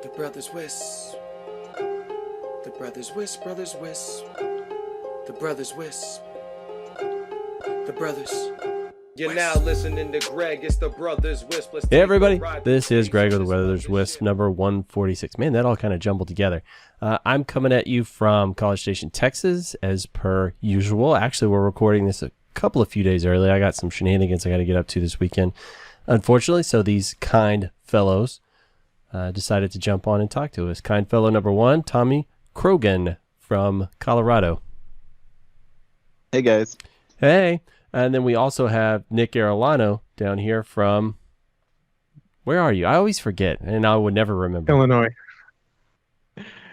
The brothers Wisp. The brothers Wisp, brothers Wisp. The brothers Wisp. The brothers. You're now listening to Greg. It's the Brothers Wisp. Hey everybody, this is Greg with the Brothers Wisp number 146. Man, that all kind of jumbled together. I'm coming at you from College Station, Texas, as per usual. Actually, we're recording this a few days early. I got some shenanigans I got to get up to this weekend, unfortunately. So these kind fellows decided to jump on and talk to us. Kind fellow number one, Tommy Krogan from Colorado. Hey guys. Hey. And then we also have Nick Arellano down here from, where are you? I always forget, and I would never remember.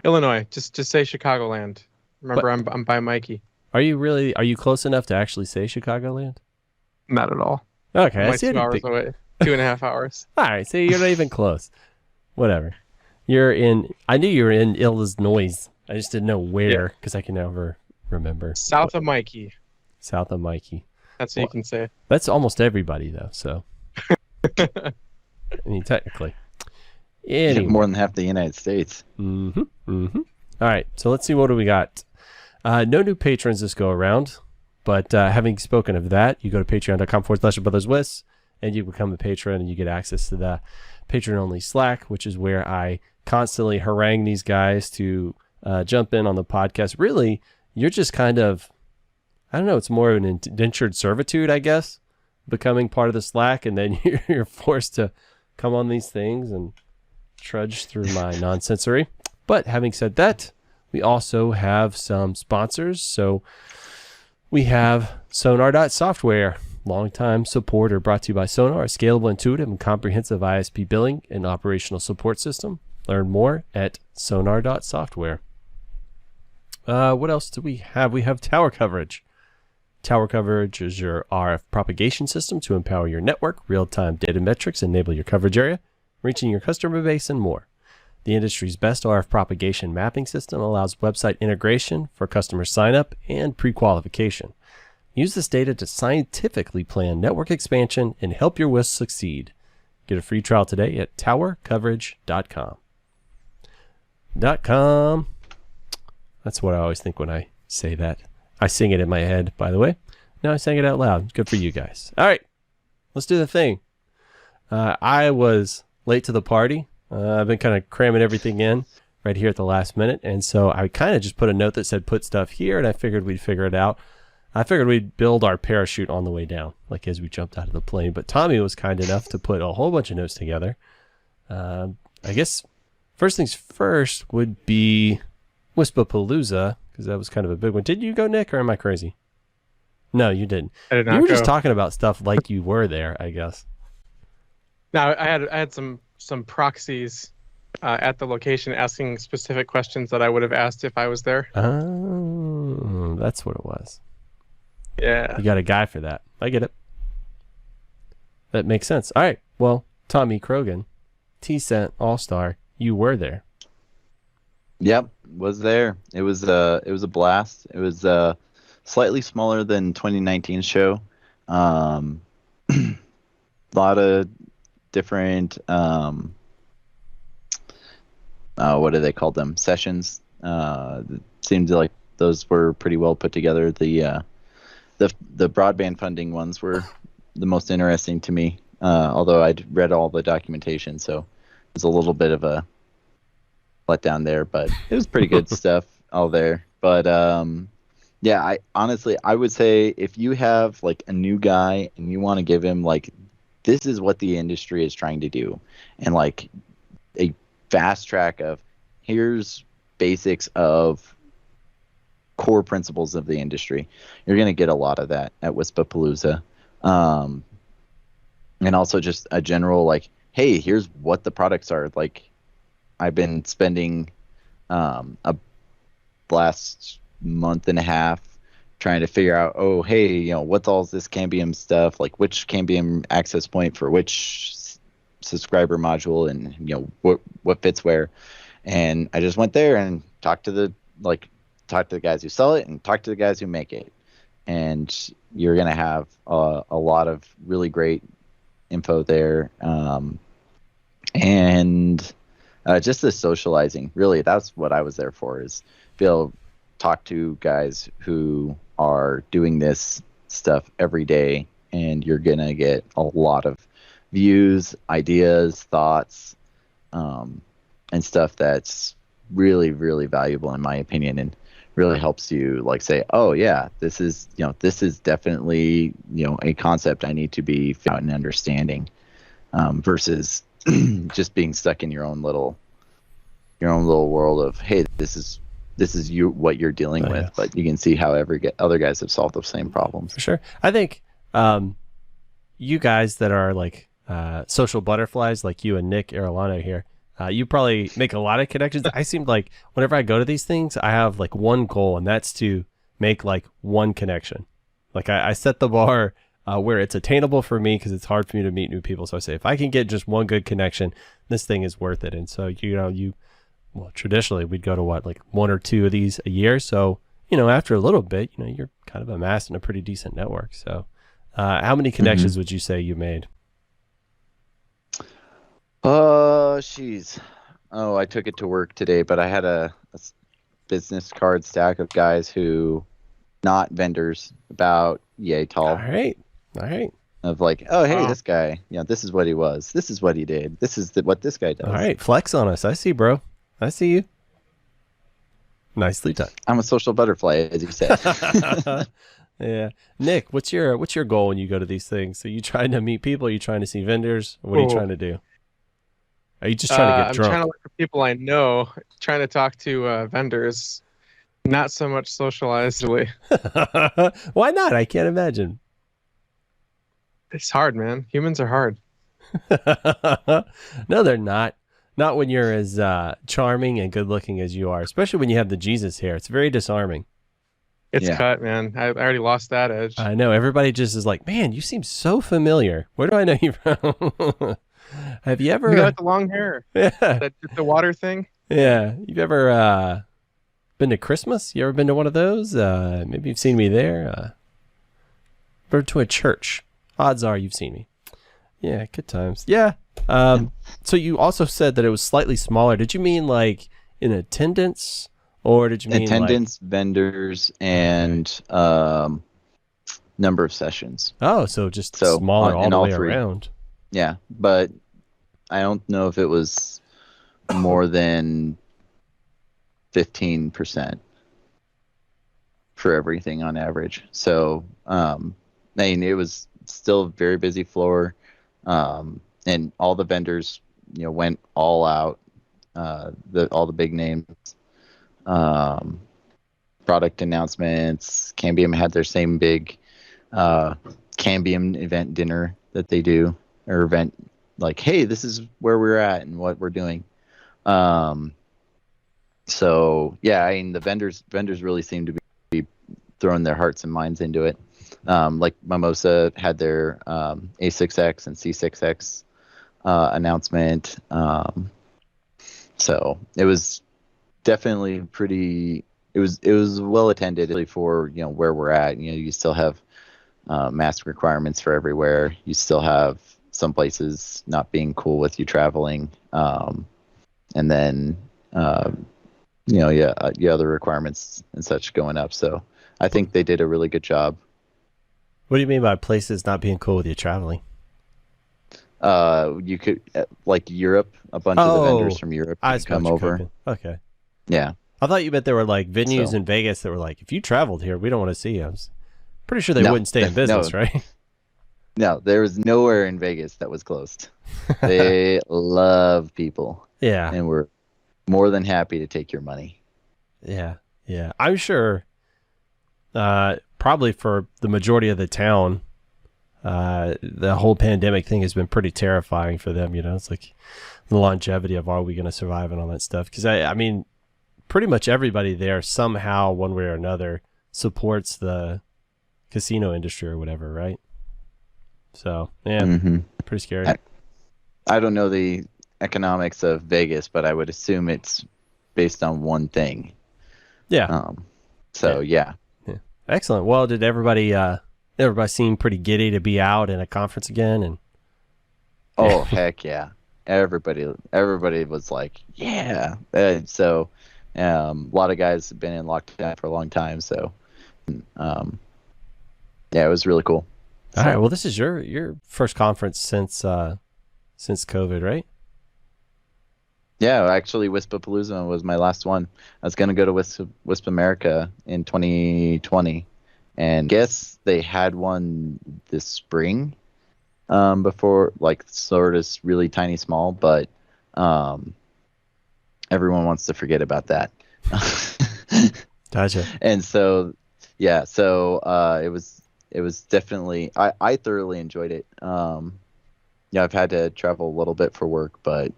Illinois. Just say Chicagoland. Remember, I'm by Mikey. Are you close enough to actually say Chicagoland? Not at all. Okay, I'm I see. 2 hours away. 2.5 hours. All right, see, you're not even close. Whatever. I knew you were in Illinois. I just didn't know where, because I can never remember. South of Mikey. South of Mikey. That's what you can say. That's almost everybody, though, so. I mean, technically. Anyway. More than half the United States. Mm-hmm. Mm-hmm. All right, so let's see, what do we got? No new patrons this go around, but having spoken of that, you go to patreon.com/brotherswisp, and you become a patron, and you get access to the patron-only Slack, which is where I constantly harangue these guys to jump in on the podcast. Really, you're just kind of, I don't know, it's more of an indentured servitude, I guess, becoming part of the Slack, and then you're forced to come on these things and trudge through my nonsensory. But having said that, we also have some sponsors. So we have Sonar.Software, longtime supporter, brought to you by Sonar, a scalable, intuitive, and comprehensive ISP billing and operational support system. Learn more at Sonar.Software. What else do we have? We have Tower Coverage. Tower Coverage is your RF propagation system to empower your network, real-time data metrics, enable your coverage area, reaching your customer base, and more. The industry's best RF propagation mapping system allows website integration for customer sign-up and pre-qualification. Use this data to scientifically plan network expansion and help your WISP succeed. Get a free trial today at towercoverage.com. That's what I always think when I say that. I sing it in my head, by the way. Now I sang it out loud. Good for you guys. All right, let's do the thing. I was late to the party. I've been kind of cramming everything in right here at the last minute. And so I kind of just put a note that said put stuff here, and I figured we'd figure it out. I figured we'd build our parachute on the way down, like as we jumped out of the plane. But Tommy was kind enough to put a whole bunch of notes together. I guess first things first would be WISPAPalooza, because that was kind of a big one. Did you go, Nick, or am I crazy? No, you didn't. I did not You were go. just talking about stuff like you were there, I guess. No, I had some proxies at the location asking specific questions that I would have asked if I was there. Oh, that's what it was. Yeah. You got a guy for that. I get it. That makes sense. All right. Well, Tommy Krogan, T-Cent All-Star, you were there. Yep, was there. It was a blast. It was slightly smaller than 2019 show. A lot of different what do they call them? Sessions. Seemed like those were pretty well put together. The broadband funding ones were the most interesting to me. Although I'd read all the documentation, so it was a little bit of a letdown there, but it was pretty good stuff all there. But yeah, I honestly would say if you have like a new guy and you want to give him like, this is what the industry is trying to do, and like a fast track of here's basics of core principles of the industry, you're going to get a lot of that at WISPAPalooza. And also just a general like, hey, here's what the products are. Like, I've been spending a last month and a half trying to figure out, oh, hey, what's all this Cambium stuff? Like, which Cambium access point for which subscriber module, and what fits where. And I just went there and talked to the guys who sell it and talked to the guys who make it. And you're gonna have a lot of really great info there. And Just the socializing. Really, that's what I was there for, is be able to talk to guys who are doing this stuff every day, and you're going to get a lot of views, ideas, thoughts, and stuff that's really, really valuable in my opinion, and really helps you like say, oh yeah, this is definitely, a concept I need to be out and understanding, versus just being stuck in your own little world of, hey, this is what you're dealing with. Yeah. But you can see how other guys have solved the same problems. For sure. I think you guys that are like social butterflies, like you and Nick Arellano here, you probably make a lot of connections. I seem like whenever I go to these things, I have like one goal, and that's to make like one connection. Like I set the bar where it's attainable for me, because it's hard for me to meet new people. So I say, if I can get just one good connection, this thing is worth it. And so, well, traditionally we'd go to like 1 or 2 of these a year. So, after a little bit, you're kind of amassing a pretty decent network. So how many connections would you say you made? Jeez. Oh, I took it to work today, but I had a business card stack of guys who, not vendors, about yay tall. All right. Of like, oh, hey, this guy, this is what he was. This is what he did. This is what this guy does. All right. Flex on us. I see, bro. I see you. Nicely done. I'm a social butterfly, as you said. Yeah. Nick, what's your goal when you go to these things? So you trying to meet people? Are you trying to see vendors? What are you trying to do? Are you just trying to get drunk? I'm trying to look for people I know, trying to talk to vendors, not so much socializedly. Why not? I can't imagine. It's hard, man. Humans are hard. No, they're not. Not when you're as charming and good looking as you are, especially when you have the Jesus hair. It's very disarming. It's cut, man. I already lost that edge. I know. Everybody just is like, man, you seem so familiar. Where do I know you from? Have you ever... You got the long hair. Yeah. The water thing. Yeah. You've ever been to Christmas? You ever been to one of those? Maybe you've seen me there. Or to a church. Odds are you've seen me. Yeah, good times. Yeah. So you also said that it was slightly smaller. Did you mean like in attendance, or did you mean attendance, vendors, and number of sessions? Oh, so just smaller all the way around. Yeah, but I don't know if it was more than 15% for everything on average. So, it was still a very busy floor, and all the vendors, went all out. All the big names, product announcements. Cambium had their same big Cambium event dinner that they do, or event like, hey, this is where we're at and what we're doing. So yeah, the vendors really seem to be throwing their hearts and minds into it. Like Mimosa had their A6x and C6x announcement. So it was definitely pretty. It was well attended for where we're at. You still have mask requirements for everywhere. You still have some places not being cool with you traveling, and then other requirements and such going up. So I think they did a really good job. What do you mean by places not being cool with you traveling? You could like Europe. A bunch of the vendors from Europe come over. Okay. Yeah. I thought you meant there were like venues in Vegas that were like, if you traveled here, we don't want to see you. I was pretty sure they wouldn't stay in business, right? No, there was nowhere in Vegas that was closed. They love people. Yeah. And we're more than happy to take your money. Yeah. Yeah. I'm sure probably for the majority of the town, the whole pandemic thing has been pretty terrifying for them. It's like the longevity of, are we going to survive and all that stuff. Because I mean, pretty much everybody there somehow, one way or another, supports the casino industry or whatever, right? So yeah, pretty scary. I don't know the economics of Vegas, but I would assume it's based on one thing. Yeah. Yeah. Excellent. Well, did everybody seem pretty giddy to be out in a conference again? And oh heck yeah. everybody was like, yeah. So a lot of guys have been in lockdown for a long time. So yeah, it was really cool. All right. Well, this is your first conference since COVID, right? Yeah, actually, WISPAPalooza was my last one. I was going to go to WISP America in 2020, and guess they had one this spring before, like sort of really tiny small, but everyone wants to forget about that. Gotcha. And so, yeah, so it was definitely, I thoroughly enjoyed it. Yeah, I've had to travel a little bit for work, but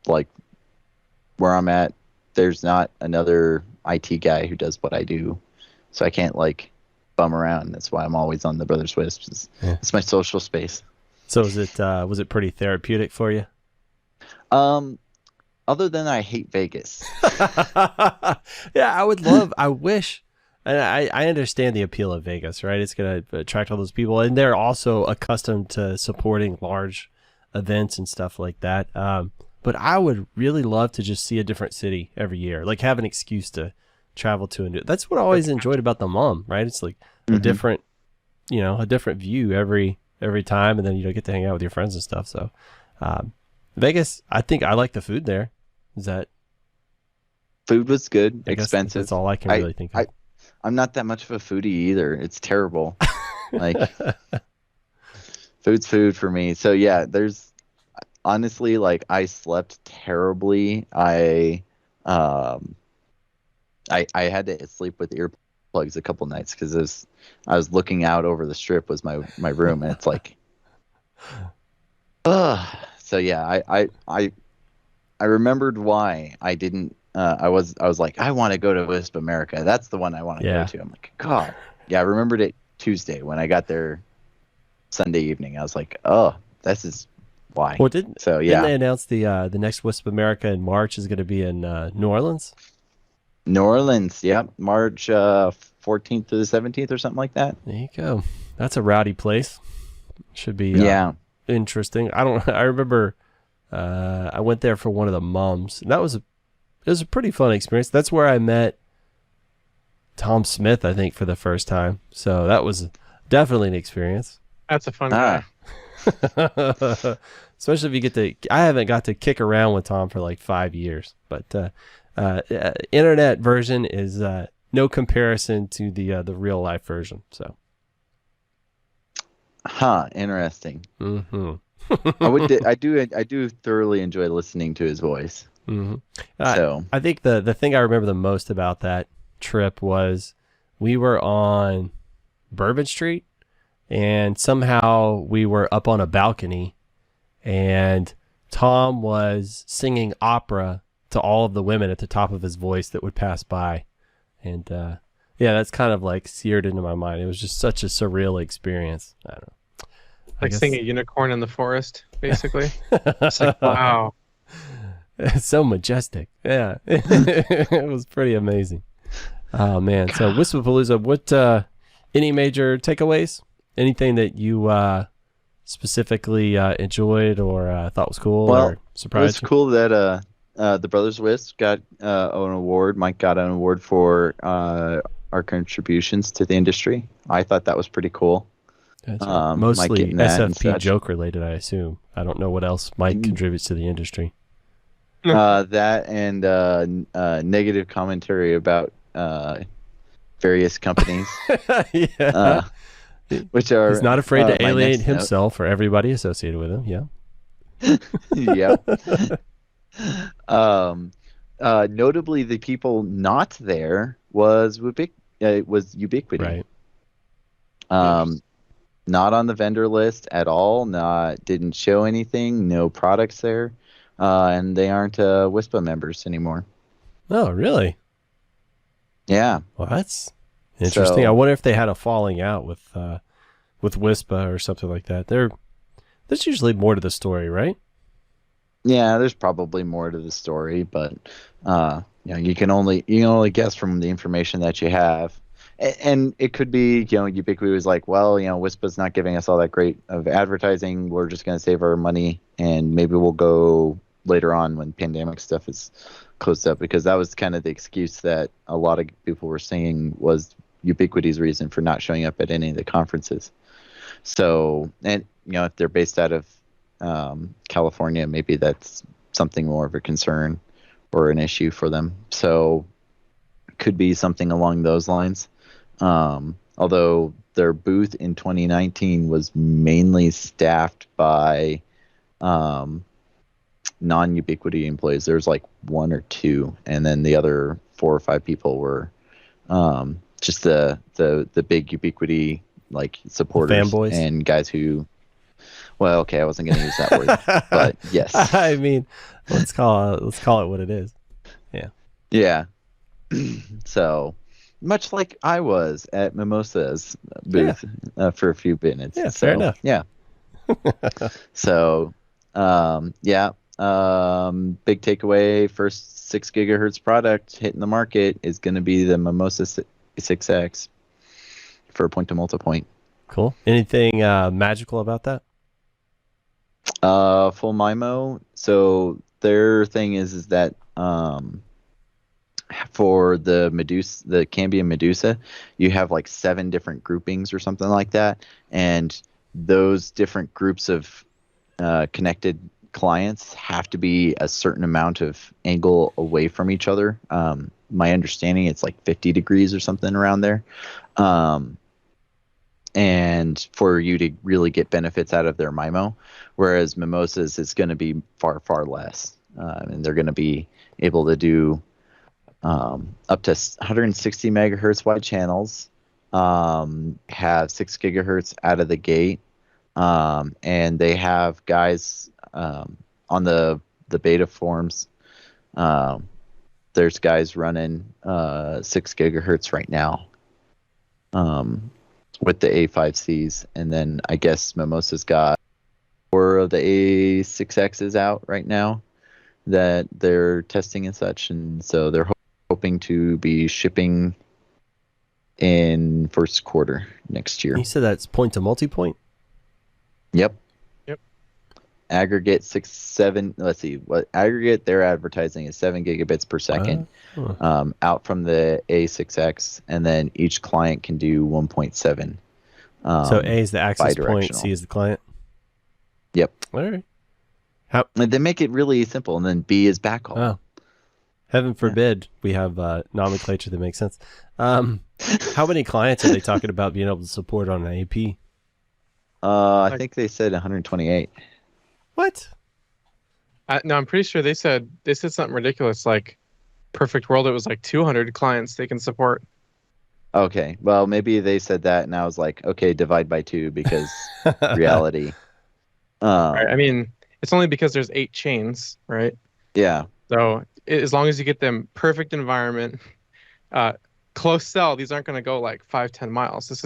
like where I'm at, there's not another IT guy who does what I do, so I can't like bum around. That's why I'm always on the Brothers Wisps. It's my social space. So was it pretty therapeutic for you? Other than I hate Vegas. Yeah, I wish, and I understand the appeal of Vegas, right? It's going to attract all those people, and they're also accustomed to supporting large events and stuff like that. But I would really love to just see a different city every year, like have an excuse to travel to and do it. That's what I always enjoyed about the MUM, right? It's like a different, a different view every time, and then get to hang out with your friends and stuff. So Vegas, I think I like the food there. Is that food was good, I guess expensive. That's all I can really think of. I'm not that much of a foodie either. It's terrible. Like food's food for me. So yeah, there's honestly, like, I slept terribly. I had to sleep with earplugs a couple nights because I was looking out over the strip was my room, and it's like, so yeah, I remembered why I didn't. I was like, I want to go to WISP America. That's the one I want to go to. I'm like, God, yeah. I remembered it Tuesday when I got there Sunday evening. I was like, oh, this is why. Well, didn't they announce the next WISP America in March is going to be in New Orleans? New Orleans, yep, March 14th to the 17th or something like that. There you go. That's a rowdy place. Should be interesting. I remember I went there for one of the MUMs, and it was a pretty fun experience. That's where I met Tom Smith, I think, for the first time. So that was definitely an experience. That's a fun guy. Especially if you get to, I haven't got to kick around with Tom for like 5 years, but internet version is no comparison to the real life version. So, interesting. Mm-hmm. I do thoroughly enjoy listening to his voice. Mm-hmm. So I think the thing I remember the most about that trip was we were on Bourbon Street, and somehow we were up on a balcony, and Tom was singing opera to all of the women at the top of his voice that would pass by. And yeah, that's kind of like seared into my mind. It was just such a surreal experience. I don't know. Like seeing a unicorn in the forest, basically. It's like, wow. It's so majestic. Yeah. It was pretty amazing. Oh, man. So WISPAPalooza, what, any major takeaways? Anything that you specifically enjoyed or thought was cool or surprised you? It was cool that the Brothers Wisp got an award. Mike got an award for our contributions to the industry. I thought that was pretty cool. Mostly SFP joke related, I assume. I don't know what else Mike contributes to the industry. That and negative commentary about various companies. Yeah. Which are he's not afraid to alienate himself or everybody associated with him. Yeah. Yep. Notably, the people not there was Ubiquiti. Right. Not on the vendor list at all. Didn't show anything. No products there, and they aren't WISPA members anymore. Oh, really? Yeah. Well, that's interesting. I wonder if they had a falling out with WISPA or something like that. There's usually more to the story, right? Yeah, there's probably more to the story, but you can only guess from the information that you have. And it could be, Ubiquiti was like, well, WISPA's not giving us all that great of advertising. We're just going to save our money, and maybe we'll go later on when pandemic stuff is closed up, because that was kind of the excuse that a lot of people were saying was Ubiquiti's reason for not showing up at any of the conferences. So, and if they're based out of California, maybe that's something more of a concern or an issue for them. So, could be something along those lines. Although their booth in 2019 was mainly staffed by non-Ubiquiti employees. There's like one or two, and then the other 4 or 5 people were just the big Ubiquiti like supporters fanboys and guys who. Well, okay, I wasn't going to use that word, but yes. I mean, let's call it what it is. Yeah. Yeah. So, much like I was at Mimosa's booth for a few minutes. Yeah, so, fair enough. Yeah. So, big takeaway, first 6 gigahertz product hitting the market is going to be the Mimosa A6x for point-to-multipoint. Cool. Anything magical about that? Full MIMO. So their thing is that for the Cambia Medusa, you have like 7 different groupings or something like that, and those different groups of connected clients have to be a certain amount of angle away from each other. My understanding, it's like 50 degrees or something around there. And for you to really get benefits out of their MIMO, whereas Mimosa's is going to be far, far less. And they're going to be able to do up to 160 megahertz wide channels, have 6 gigahertz out of the gate, and they have guys on the beta forums. There's guys running 6 gigahertz right now with the A5Cs, and then I guess Mimosa's got 4 of the A6Xs out right now that they're testing and such, and so they're hoping to be shipping in first quarter next year. You said that's point to multipoint? Yep. Yep. Aggregate 7. Let's see what aggregate they're advertising is 7 gigabits per second out from the A6X, and then each client can do 1.7. So A is the access point, bidirectional. C is the client. Yep. All right. And they make it really simple, and then B is backhaul. Oh. Heaven forbid we have nomenclature that makes sense. How many clients are they talking about being able to support on an AP? I think they said 128. What? No, I'm pretty sure they said something ridiculous like perfect world. It was like 200 clients they can support. Okay, well maybe they said that, and I was like, okay, divide by 2 because reality. Right. I mean, it's only because there's 8 chains, right? Yeah. So as long as you get them perfect environment, close cell, these aren't going to go like 5-10 miles. This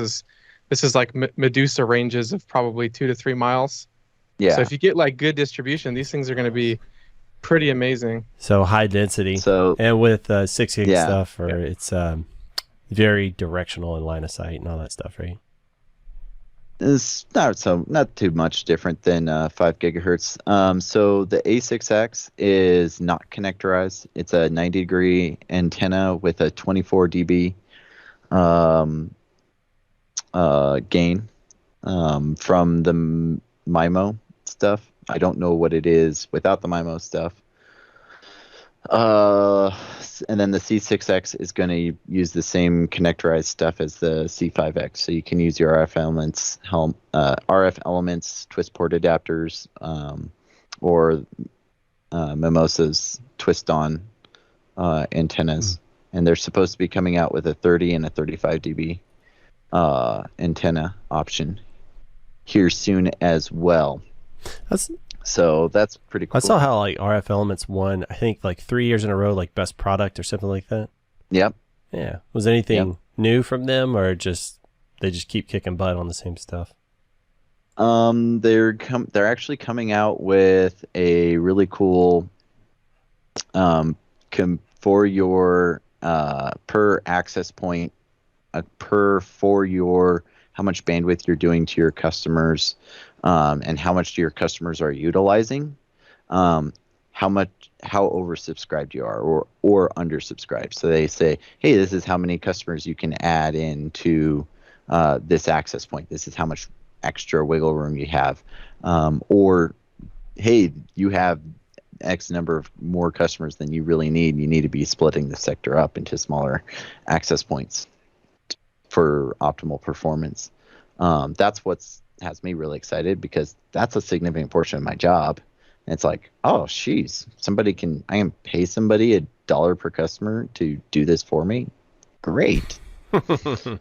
is like Medusa ranges of probably 2 to 3 miles. Yeah. So if you get like good distribution, these things are going to be pretty amazing. So high density. So and with 6 gig Yeah. stuff, or it's very directional and line of sight and all that stuff, right? it's not too much different than 5 gigahertz. So the A6X is not connectorized. It's a 90-degree antenna with a 24 dB gain from the MIMO stuff. I don't know what it is without the MIMO stuff. And then the C6X is going to use the same connectorized stuff as the C5X, so you can use your RF elements, twist port adapters, or Mimosa's twist-on antennas, and they're supposed to be coming out with a 30 and a 35 dB antenna option here soon as well. So that's pretty cool. I saw how like RF Elements won, I think like 3 years in a row, like best product or something like that. Yep. Yeah. Was anything new from them, or they just keep kicking butt on the same stuff? They're actually coming out with a really cool for your per access point for your how much bandwidth you're doing to your customers, and how much your customers are utilizing, how oversubscribed you are or undersubscribed. So they say, hey, this is how many customers you can add into this access point. This is how much extra wiggle room you have, or hey, you have X number of more customers than you really need. You need to be splitting the sector up into smaller access points for optimal performance. That's what's has me really excited, because that's a significant portion of my job. And it's like, oh, geez, I can pay somebody $1 per customer to do this for me. Great. And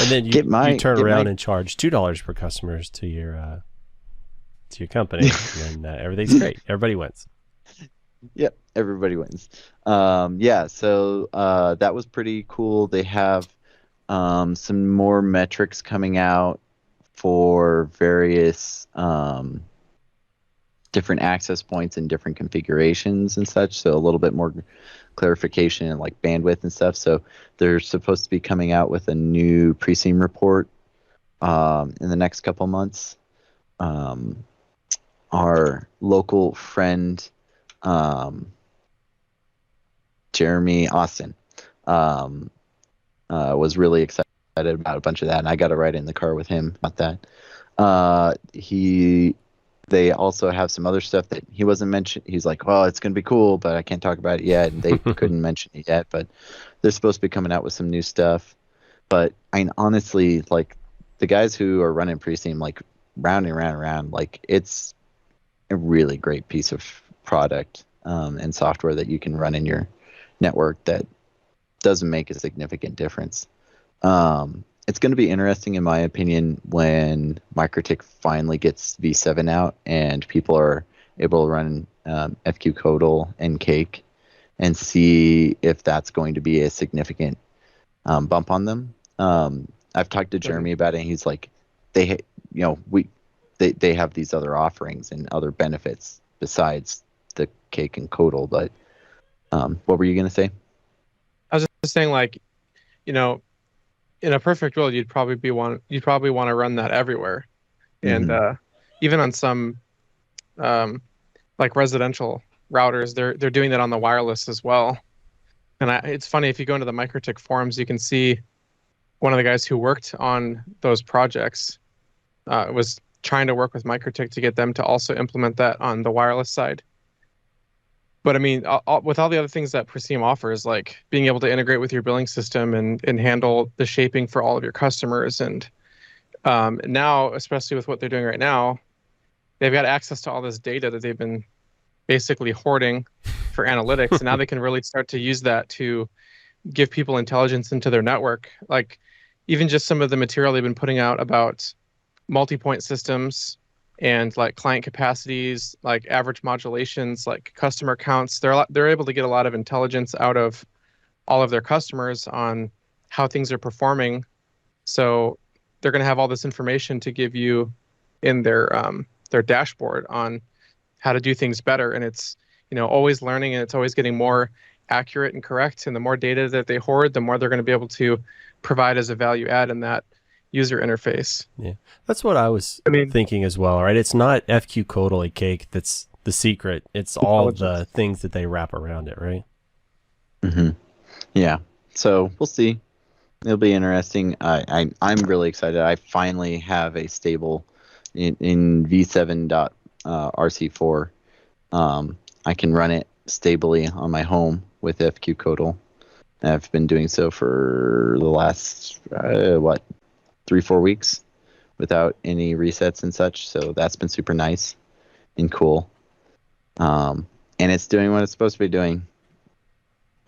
then you turn around and charge $2 per customers to your company, and then everything's great. Everybody wins. Yep, everybody wins. So that was pretty cool. They have some more metrics coming out for various different access points and different configurations and such. So a little bit more clarification and like bandwidth and stuff. So they're supposed to be coming out with a new pre-seam report in the next couple months. Our local friend, Jeremy Austin, was really excited about a bunch of that, and I got to ride in the car with him about that. They also have some other stuff that he wasn't mentioned. He's like, well, it's going to be cool, but I can't talk about it yet, and they couldn't mention it yet, but they're supposed to be coming out with some new stuff. But honestly, like, the guys who are running pre-seam, like, round and round and round, like, it's a really great piece of product and software that you can run in your network that doesn't make a significant difference. It's going to be interesting, in my opinion, when Mikrotik finally gets V7 out and people are able to run FQ Codal and Cake, and see if that's going to be a significant bump on them. I've talked to Jeremy about it, and he's like, they have these other offerings and other benefits besides the Cake and Codal. But what were you going to say? I was just saying, like, in a perfect world, you'd probably want to run that everywhere, and even on some like residential routers, they're doing that on the wireless as well. And it's funny, if you go into the Mikrotik forums, you can see one of the guys who worked on those projects was trying to work with Mikrotik to get them to also implement that on the wireless side. But I mean, with all the other things that Preseam offers, like being able to integrate with your billing system and handle the shaping for all of your customers, and now, especially with what they're doing right now, they've got access to all this data that they've been basically hoarding for analytics, and now they can really start to use that to give people intelligence into their network. Like, even just some of the material they've been putting out about multi-point systems and like client capacities, like average modulations, like customer counts. They're able to get a lot of intelligence out of all of their customers on how things are performing. So they're going to have all this information to give you in their dashboard on how to do things better. And it's, always learning, and it's always getting more accurate and correct. And the more data that they hoard, the more they're going to be able to provide as a value add in that user interface. Yeah, that's what I was thinking as well, right? It's not FQ Codal Cake that's the secret. It's all the things that they wrap around it, right? Mm-hmm. Yeah. So we'll see. It'll be interesting. I'm really excited. I finally have a stable in v7.rc4. I can run it stably on my home with FQ Codal. I've been doing so for the last 3-4 weeks without any resets and such. So that's been super nice and cool. And it's doing what it's supposed to be doing.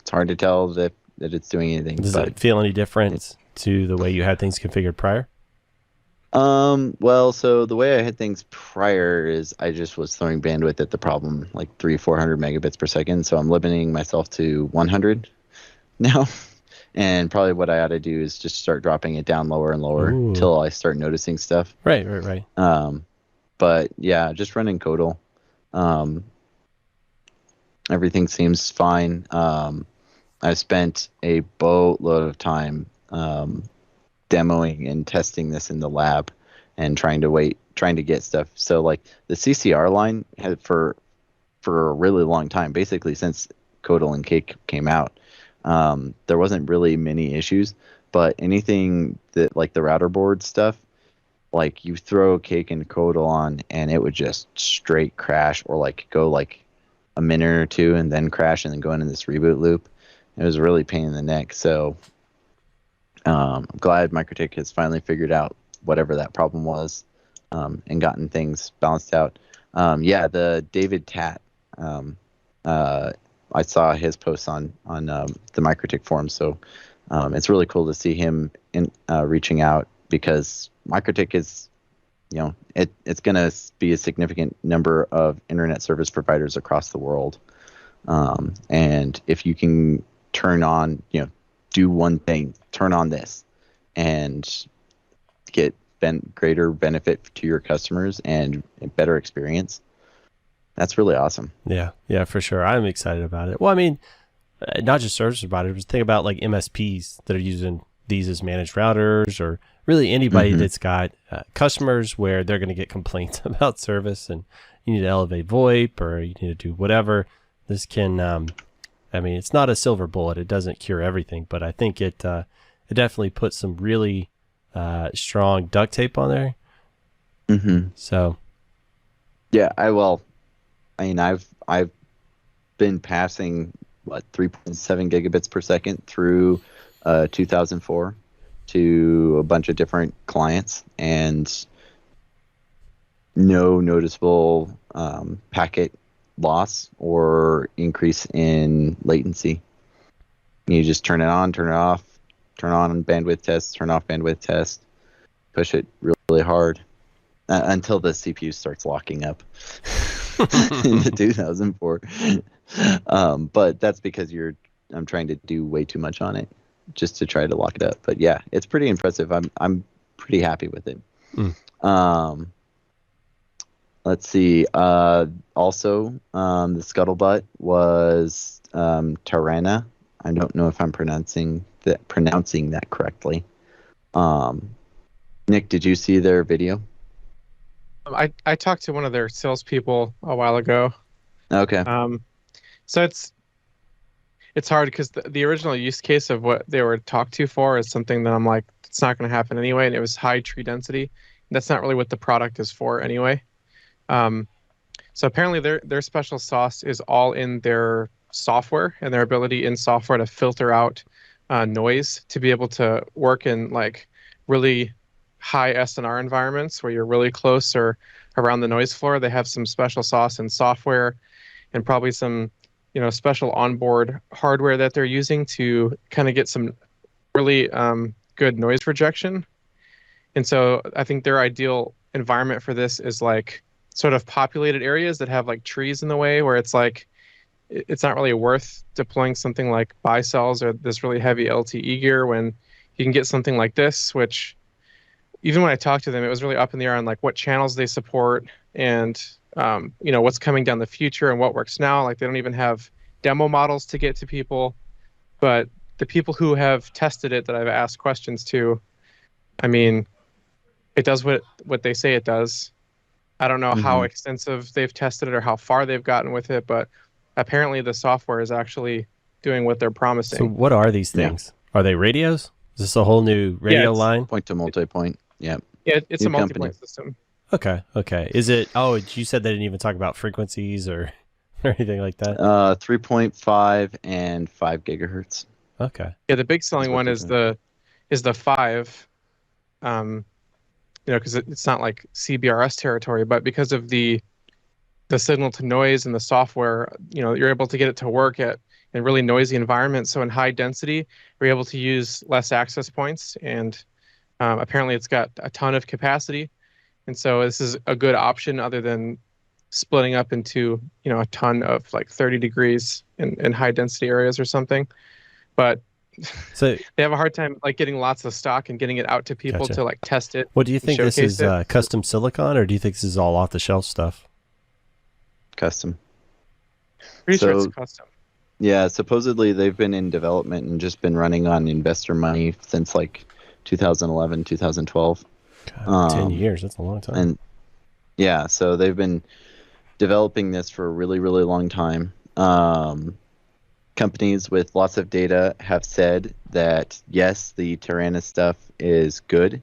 It's hard to tell that it's doing anything. Does it feel any different to the way you had things configured prior? Well, so the way I had things prior is I just was throwing bandwidth at the problem, like 300-400 megabits per second. So I'm limiting myself to 100 now. And probably what I ought to do is just start dropping it down lower and lower until I start noticing stuff. Right. But yeah, just running Codal. Everything seems fine. I spent a boatload of time demoing and testing this in the lab and trying to get stuff. So like the CCR line had for a really long time, basically since Codal and Cake came out, there wasn't really many issues, but anything that like the router board stuff, like you throw Cake and Codal on and it would just straight crash or like go like a minute or two and then crash and then go into this reboot loop. It was really a pain in the neck. So I'm glad Mikrotik has finally figured out whatever that problem was and gotten things balanced out. The David Tat, I saw his posts on the Mikrotik forum, so it's really cool to see him reaching out, because Mikrotik is, it's going to be a significant number of internet service providers across the world, and if you can turn on, do one thing, turn on this, and get greater benefit to your customers and a better experience, that's really awesome. Yeah, for sure. I'm excited about it. Well, I mean, not just service providers, but think about like MSPs that are using these as managed routers, or really anybody that's got customers where they're going to get complaints about service and you need to elevate VoIP or you need to do whatever. This can, I mean, it's not a silver bullet. It doesn't cure everything, but I think it definitely puts some really strong duct tape on there. So, yeah, I've been passing 3.7 gigabits per second through 2004 to a bunch of different clients, and no noticeable packet loss or increase in latency. You just turn it on, turn it off, turn on bandwidth test, turn off bandwidth test, push it really hard until the CPU starts locking up in the 2004. But that's because I'm trying to do way too much on it just to try to lock it up. But yeah, it's pretty impressive. I'm pretty happy with it. Let's see. Also, the scuttlebutt was Tarana. I don't know if I'm pronouncing that correctly. Nick, did you see their video? I talked to one of their salespeople a while ago. Okay. So it's hard because the original use case of what they were talked to for is something that I'm like, it's not going to happen anyway, and it was high tree density. That's not really what the product is for anyway. So apparently their special sauce is all in their software and their ability in software to filter out noise to be able to work in like really high SNR environments where you're really close or around the noise floor. They have some special sauce in software and probably some, special onboard hardware that they're using to kind of get some really good noise rejection. And so I think their ideal environment for this is like sort of populated areas that have like trees in the way, where it's like it's not really worth deploying something like bicells or this really heavy LTE gear when you can get something like this, which even when I talked to them, it was really up in the air on like what channels they support and what's coming down the future and what works now. Like they don't even have demo models to get to people, but the people who have tested it that I've asked questions to, I mean, it does what they say it does. I don't know how extensive they've tested it or how far they've gotten with it, but apparently the software is actually doing what they're promising. So what are these things? Yeah. Are they radios? Is this a whole new radio line? Point to multipoint. Yeah. Yeah, it's new a multipoint system. Okay. Is it? Oh, you said they didn't even talk about frequencies or anything like that. 3.5 and 5 gigahertz. Okay. Yeah, the big selling one is the 5. Because it's not like CBRS territory, but because of the signal to noise and the software, you're able to get it to work in really noisy environments. So in high density, you're able to use less access points, and apparently it's got a ton of capacity. And so this is a good option other than splitting up into, a ton of like 30 degrees in high density areas or something. But so they have a hard time like getting lots of stock and getting it out to people to like test it. What do you think this is custom silicon, or do you think this is all off the shelf stuff? Custom. Pretty sure it's custom. Yeah, supposedly they've been in development and just been running on investor money since like 2011, 2012. God, 10 years. That's a long time. And yeah, so they've been developing this for a really, really long time. Companies with lots of data have said that, yes, the Tarana stuff is good.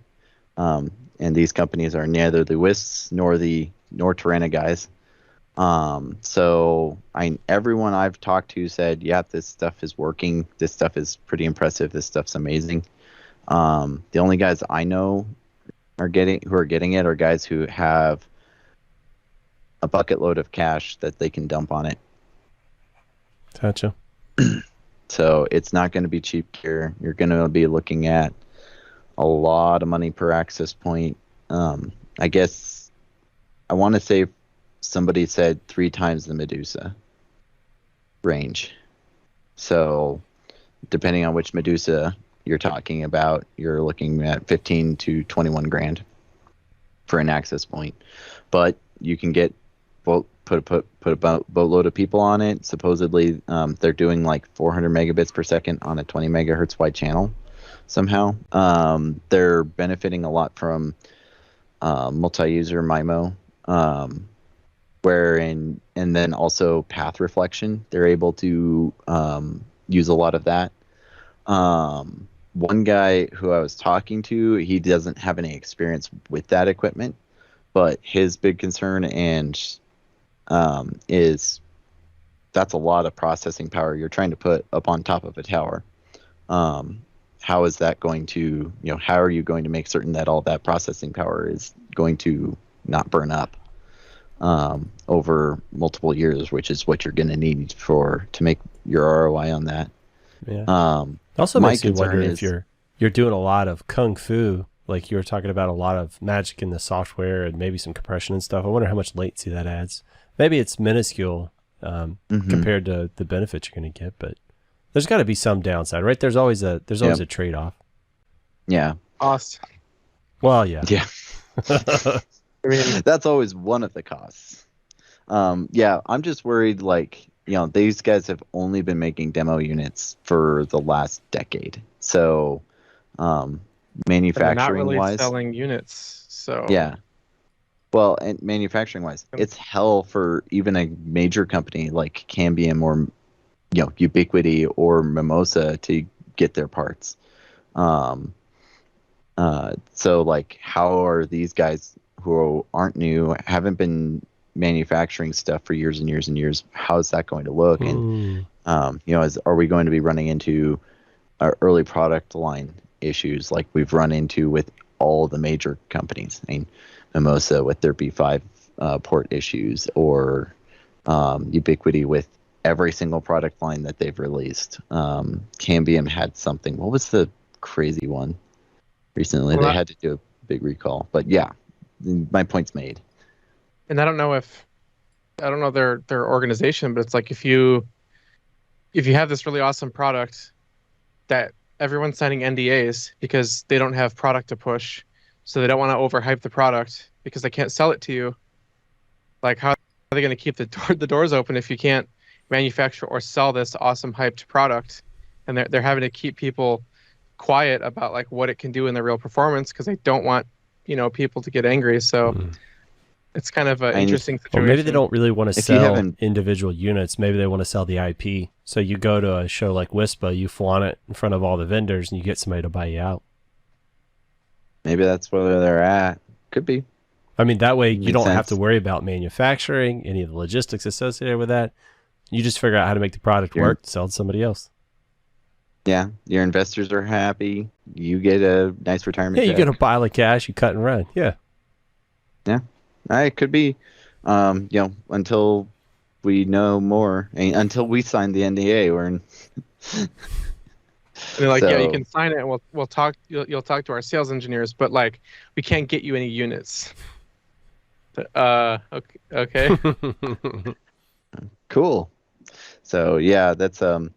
And these companies are neither the WISPs nor Tarana guys. So everyone I've talked to said, yeah, this stuff is working. This stuff is pretty impressive. This stuff's amazing. The only guys I know who are getting it are guys who have a bucket load of cash that they can dump on it. Gotcha. So it's not going to be cheap here. You're going to be looking at a lot of money per access point. I guess I want to say somebody said 3 times the Medusa range. So depending on which Medusa you're talking about, you're looking at 15 to 21 grand for an access point. But you can get put a boatload of people on it. Supposedly they're doing like 400 megabits per second on a 20 megahertz wide channel somehow. They're benefiting a lot from multi-user MIMO, and then also path reflection. They're able to use a lot of that. One guy who I was talking to, he doesn't have any experience with that equipment, but his big concern is that's a lot of processing power you're trying to put up on top of a tower. How is that going to, how are you going to make certain that all that processing power is going to not burn up over multiple years, which is what you're going to need to make your ROI on that. Yeah. Also makes me wonder if you're doing a lot of kung fu, like you were talking about a lot of magic in the software and maybe some compression and stuff. I wonder how much latency that adds. Maybe it's minuscule compared to the benefits you're going to get, but there's got to be some downside, right? There's always a trade-off. Yeah. Cost. Well, yeah. Yeah. I mean, that's always one of the costs. Yeah, I'm just worried, these guys have only been making demo units for the last decade. So, manufacturing-wise, not really selling units. So yeah. Well, and manufacturing-wise, it's hell for even a major company like Cambium or Ubiquiti or Mimosa to get their parts. So how are these guys who aren't new, haven't been manufacturing stuff for years and years and years, how is that going to look? And are we going to be running into early product line issues like we've run into with all the major companies? I mean, Mimosa with their B5 port issues, or Ubiquiti with every single product line that they've released. Cambium had something. What was the crazy one recently? They had to do a big recall. But yeah, my point's made. And I don't know their organization, but it's like if you have this really awesome product that everyone's signing NDAs because they don't have product to push, so they don't want to overhype the product because they can't sell it to you. Like, how are they going to keep the doors open if you can't manufacture or sell this awesome hyped product? And they're having to keep people quiet about like what it can do in the real performance because they don't want people to get angry. So it's kind of an interesting situation. Or maybe they don't really want to sell individual units. Maybe they want to sell the IP. So you go to a show like WISPA, you flaunt it in front of all the vendors, and you get somebody to buy you out. Maybe that's where they're at. Could be. I mean, that way you don't have to worry about manufacturing, any of the logistics associated with that. You just figure out how to make the product work to sell to somebody else. Yeah, your investors are happy. You get a nice retirement check. You get a pile of cash, you cut and run. Yeah. Yeah. It could be, until we know more, until we sign the NDA. We're in. They're like, you can sign it, and we'll talk. You'll talk to our sales engineers, but like, we can't get you any units. Okay. Cool. So yeah, that's that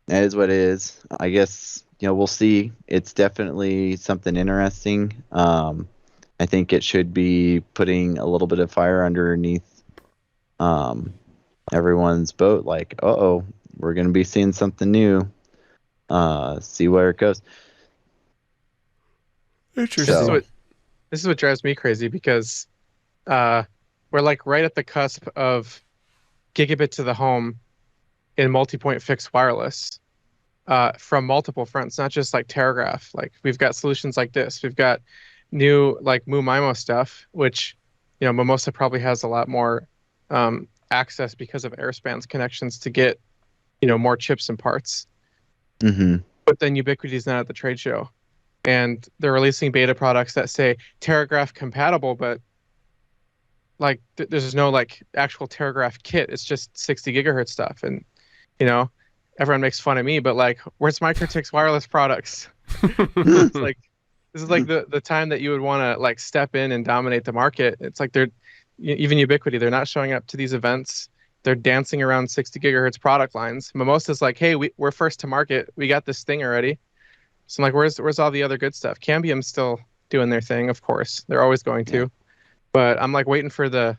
is what it is. I guess we'll see. It's definitely something interesting. I think it should be putting a little bit of fire underneath everyone's boat. Like, uh-oh, we're going to be seeing something new. See where it goes. Interesting. This is what drives me crazy, because we're like right at the cusp of gigabit to the home in multi-point fixed wireless from multiple fronts, not just like Telegraph. Like we've got solutions like this. We've got new like MIMO stuff, which Mimosa probably has a lot more access because of Airspan's connections to get more chips and parts. Mm-hmm. But then Ubiquiti is not at the trade show, and they're releasing beta products that say Telegraph compatible, but like there's no like actual Telegraph kit. It's just 60 gigahertz stuff, and everyone makes fun of me, but like, where's Mikrotik's wireless products? It's like this is like the time that you would want to like step in and dominate the market. It's like they're even Ubiquiti, they're not showing up to these events. They're dancing around 60 gigahertz product lines. Mimosa's like, hey, we're first to market. We got this thing already. So I'm like, where's all the other good stuff? Cambium's still doing their thing, of course. They're always going to. But I'm like waiting for the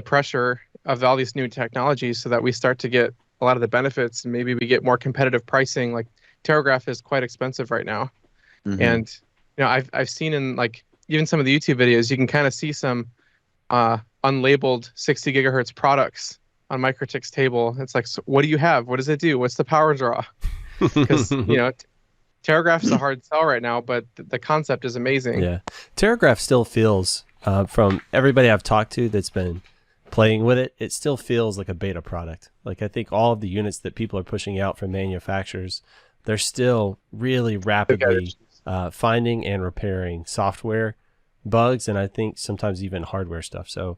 pressure of all these new technologies so that we start to get a lot of the benefits, and maybe we get more competitive pricing. Like Telegraph is quite expensive right now. Mm-hmm. And I've seen in like even some of the YouTube videos, you can kind of see some unlabeled 60 gigahertz products on Mikrotik's table. It's like, so what do you have? What does it do? What's the power draw? Because Telegraph is a hard sell right now, but the concept is amazing. Yeah, Telegraph still feels, from everybody I've talked to that's been playing with it, it still feels like a beta product. Like I think all of the units that people are pushing out from manufacturers, they're still really rapidly finding and repairing software bugs, and I think sometimes even hardware stuff. So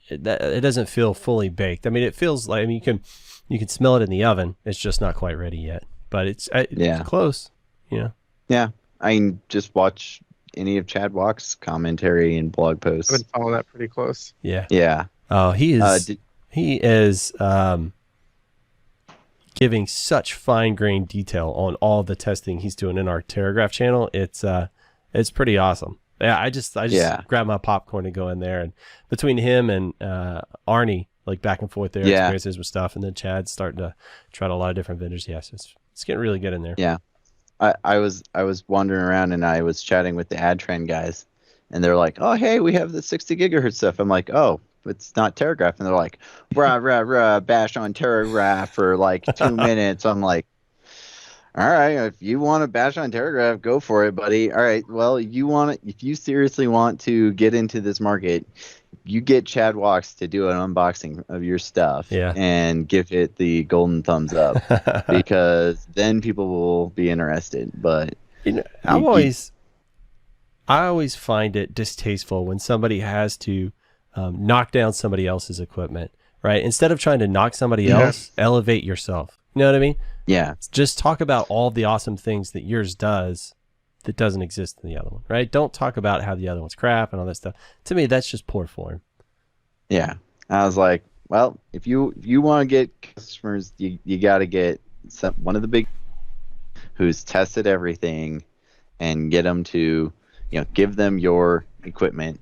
it doesn't feel fully baked. I mean, it feels like, I mean, you can smell it in the oven. It's just not quite ready yet, but it's close. Yeah, I mean, just watch any of Chad Walk's commentary and blog posts. I've been following that pretty close. Yeah. Oh, he is giving such fine-grained detail on all the testing he's doing in our Telegraph channel. It's pretty awesome. Yeah, I just grab my popcorn and go in there, and between him and Arnie, like back and forth their experiences with stuff, and then Chad's starting to try out a lot of different vendors. Yes, it's getting really good in there. Yeah, I was wandering around and I was chatting with the Adtran guys, and they're like, "Oh, hey, we have the 60 gigahertz stuff." I'm like, "Oh, it's not Telegraph," and they're like, "Rah rah rah, bash on Telegraph for like 2 minutes." I'm like, all right, if you want to bash on Telegraph, go for it, buddy. All right, well, if you seriously want to get into this market, you get Chad Walks to do an unboxing of your stuff and give it the golden thumbs up, because then people will be interested. But I always find it distasteful when somebody has to knock down somebody else's equipment, right? Instead of trying to knock somebody else, elevate yourself. You know what I mean? Yeah. Just talk about all the awesome things that yours does that doesn't exist in the other one, right? Don't talk about how the other one's crap and all that stuff. To me, that's just poor form. Yeah. I was like, well, if you want to get customers, you got to get one of the big who's tested everything, and get them to, give them your equipment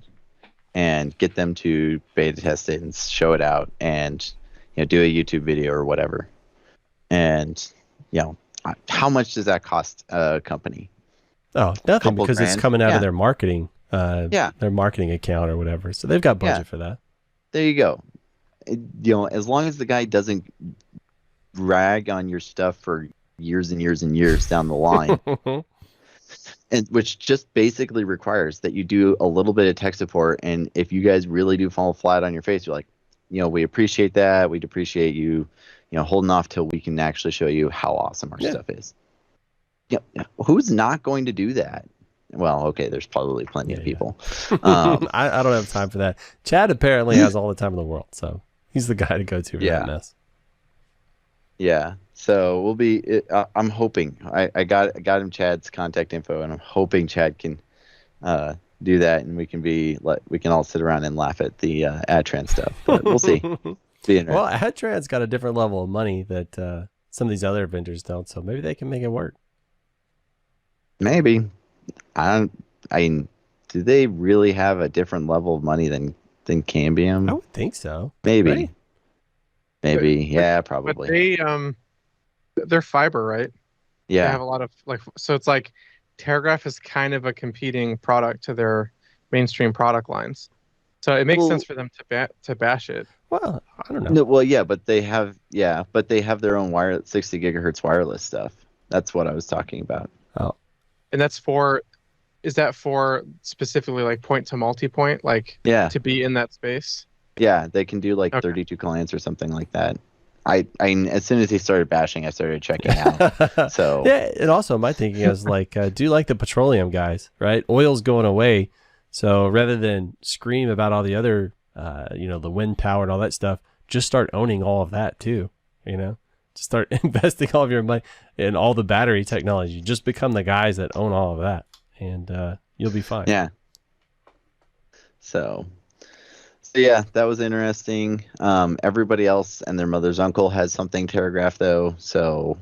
and get them to beta test it and show it out, and do a YouTube video or whatever. And how much does that cost a company? Oh, nothing, because grand. It's coming out of their marketing, their marketing account or whatever. So they've got budget for that. There you go. As long as the guy doesn't rag on your stuff for years and years and years down the line, and which just basically requires that you do a little bit of tech support. And if you guys really do fall flat on your face, you're like, we appreciate that. We'd appreciate you, holding off till we can actually show you how awesome our stuff is. Who's not going to do that? Well, okay, there's probably plenty of people. I don't have time for that. Chad apparently has all the time in the world, so he's the guy to go to for that mess. Yeah, so we'll be. I'm hoping I got him Chad's contact info, and I'm hoping Chad can do that, and we can all sit around and laugh at the Adtran stuff. But we'll see. Well, Adtran's got a different level of money that some of these other vendors don't, so maybe they can make it work. Maybe. Do they really have a different level of money than Cambium? I would think so. Maybe. Right? Maybe. Yeah, But probably. they're fiber, right? They Yeah. have a lot of so it's like Terragraph is kind of a competing product to their mainstream product lines. So it makes sense Well, for them to bash it. Well, I don't know. no, well, yeah, but they have their own 60 gigahertz wireless stuff. That's what I was talking about. Oh, And is that for specifically like point to multi-point, like Yeah. to be in that space? Yeah, they can do like Okay. 32 clients or something like that. I as soon as he started bashing, I started checking out. So yeah, and also my thinking is like, do like the petroleum guys, right? Oil's going away, so rather than scream about all the other, the wind power and all that stuff, just start owning all of that too. Just start investing all of your money in all the battery technology. Just become the guys that own all of that, and you'll be fine. yeah. So yeah, that was interesting. Everybody else and their mother's uncle has something Terragraph though, so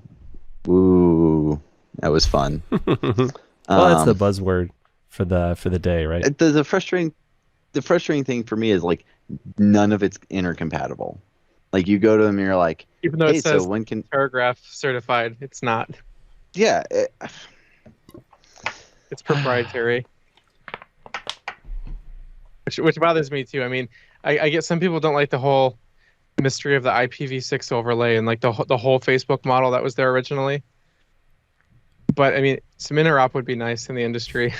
ooh, that was fun. Well, that's the buzzword for the day, right? The frustrating thing for me is like none of it's intercompatible. Like you go to them and you're like, Even though hey, it says so when can Terragraph certified, it's not. yeah, It's proprietary. Which bothers me too. I mean, I get some people don't like the whole mystery of the IPv6 overlay and like the whole Facebook model that was there originally. But I mean, some interop would be nice in the industry.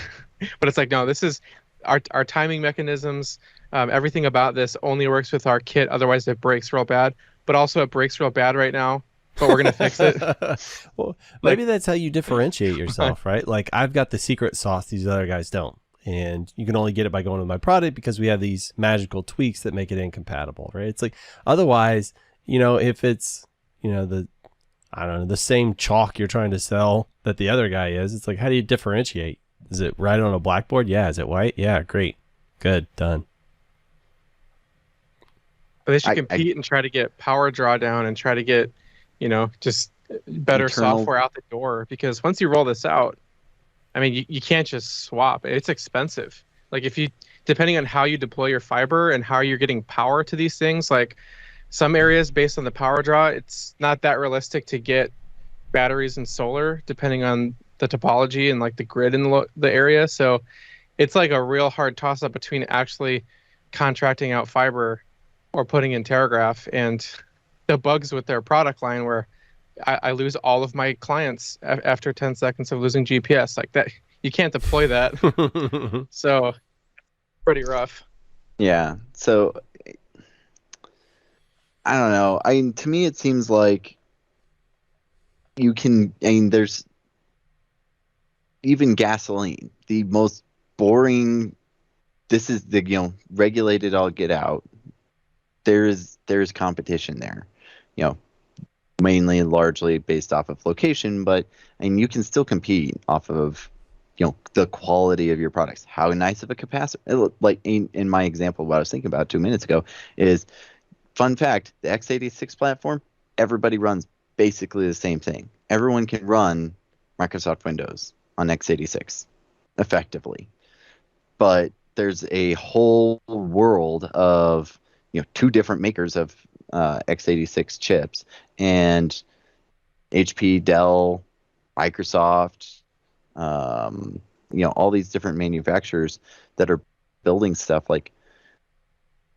But it's like, no, this is our timing mechanisms. Everything about this only works with our kit. Otherwise, it breaks real bad. But also, it breaks real bad right now. But we're gonna fix it. Well, maybe that's how you differentiate yourself, right? Like I've got the secret sauce these other guys don't. And you can only get it by going with my product because we have these magical tweaks that make it incompatible, right? It's like otherwise, if it's, the same chalk you're trying to sell that the other guy is, it's like, how do you differentiate? Is it right on a blackboard? Yeah. Is it white? Yeah. Great. Good. Done. But they should compete and try to get power drawdown and try to get, just better software out the door. Because once you roll this out, I mean, you can't just swap. It's expensive. Like depending on how you deploy your fiber and how you're getting power to these things, like some areas based on the power draw, it's not that realistic to get batteries and solar depending on the topology and like the grid in the area. So it's like a real hard toss up between actually contracting out fiber or putting in Terragraph and the bugs with their product line where I lose all of my clients after 10 seconds of losing GPS like that. You can't deploy that. So pretty rough. Yeah. So I don't know. To me, it seems like there's even gasoline, the most boring. This is the, regulated all get out. There's competition there, mainly largely based off of location, but you can still compete off of the quality of your products. How nice of a capacitor, like in my example, what I was thinking about 2 minutes ago is, fun fact, the x86 platform, everybody runs basically the same thing. Everyone can run Microsoft Windows on x86 effectively, but there's a whole world of two different makers of x86 chips, and HP, Dell, Microsoft, all these different manufacturers that are building stuff. Like,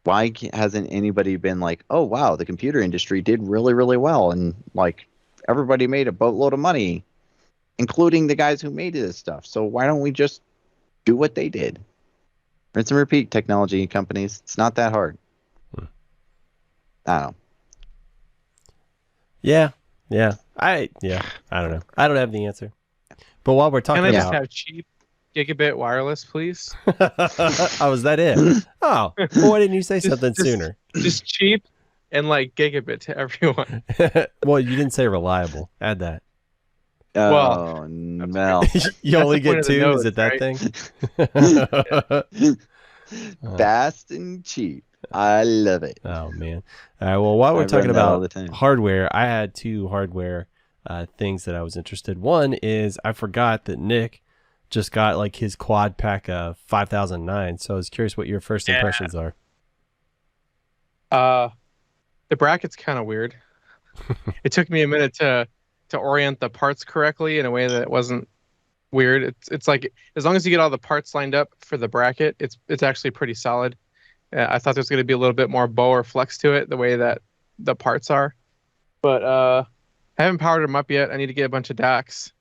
why hasn't anybody been like, oh wow, the computer industry did really, really well, and like everybody made a boatload of money, including the guys who made this stuff. So why don't we just do what they did? Rinse and repeat, technology companies. It's not that hard. I don't know. Yeah. I don't know. I don't have the answer. But while we're talking Can I about, just have cheap gigabit wireless, please? oh, was that it? Oh, well, why didn't you say something sooner? Just cheap and like gigabit to everyone. Well, you didn't say reliable. Add that. Oh, no. You only That's the get point of two? the Is nose, it that thing? Fast and cheap. I love it. Oh, man. All right. Well, while we're I talking run that all the about time. hardware, I had two hardware things that I was interested. One is I forgot that Nick just got like his quad pack of 5009. So I was curious what your first impressions are. The bracket's kind of weird. It took me a minute to orient the parts correctly in a way that wasn't weird. It's like as long as you get all the parts lined up for the bracket, it's actually pretty solid. I thought there's going to be a little bit more bow or flex to it, the way that the parts are. But I haven't powered them up yet. I need to get a bunch of DACs.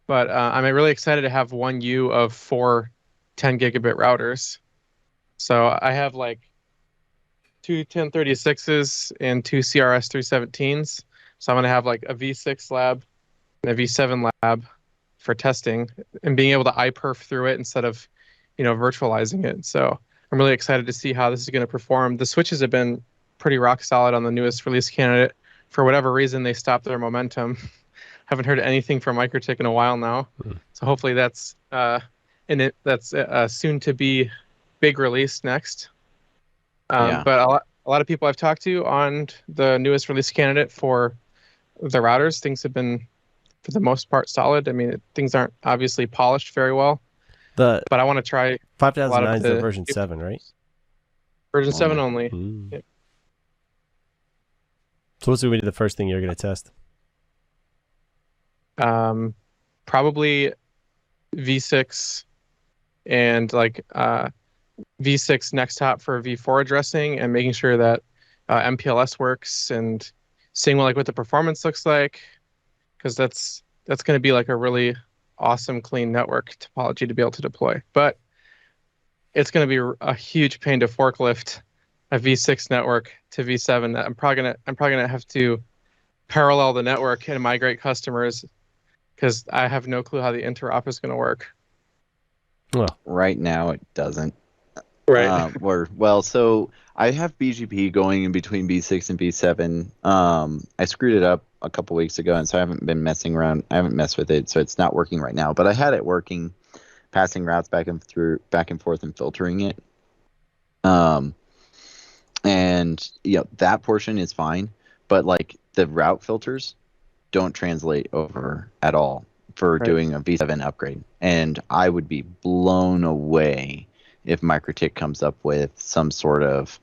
But I'm really excited to have 1U of 4 10 gigabit routers. So I have like 2 1036s and 2 CRS 317s. So I'm going to have like a V6 lab and a V7 lab for testing and being able to iPerf through it instead of, virtualizing it. So I'm really excited to see how this is going to perform. The switches have been pretty rock solid on the newest release candidate. For whatever reason, they stopped their momentum. Haven't heard anything from Mikrotik in a while now. So hopefully that's soon to be big release next. But a lot of people I've talked to on the newest release candidate for the routers, things have been, for the most part, solid. I mean, things aren't obviously polished very well. But I want to try 5009 is the version 7, right? Version 7 only. Yep. So what's going to be the first thing you're going to test? Probably V6 and like V6 next hop for V4 addressing and making sure that MPLS works and seeing what the performance looks like, because that's going to be like a really awesome clean network topology to be able to deploy. But it's going to be a huge pain to forklift a V6 network to V7. I'm probably gonna have to parallel the network and migrate customers because I have no clue how the interop is going to work. Well, right now it doesn't. Right. So I have BGP going in between B6 and B7. I screwed it up a couple weeks ago, and so I haven't been messing around. I haven't messed with it, so it's not working right now. But I had it working, passing routes back and forth and filtering it. And that portion is fine, but like the route filters don't translate over at all for doing a V7 upgrade. And I would be blown away if Mikrotik comes up with some sort of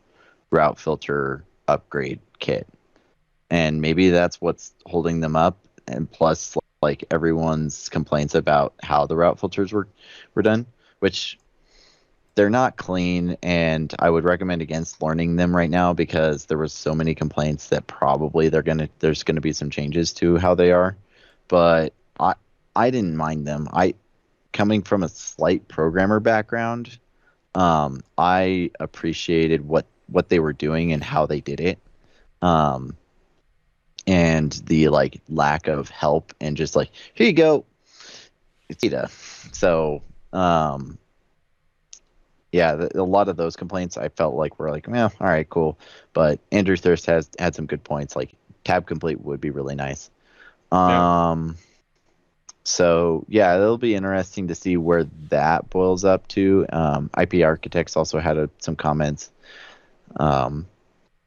route filter upgrade kit. And maybe that's what's holding them up. And plus, like, everyone's complaints about how the route filters were done, which they're not clean, and I would recommend against learning them right now because there was so many complaints that probably there's gonna be some changes to how they are. But I didn't mind them. Coming from a slight programmer background, I appreciated what they were doing and how they did it. And the lack of help and just like, here you go, it's data. So yeah, a lot of those complaints I felt like were like, well, all right, cool. But Andrew Thirst has had some good points. Like tab complete would be really nice. So yeah, it'll be interesting to see where that boils up to. IP Architects also had some comments that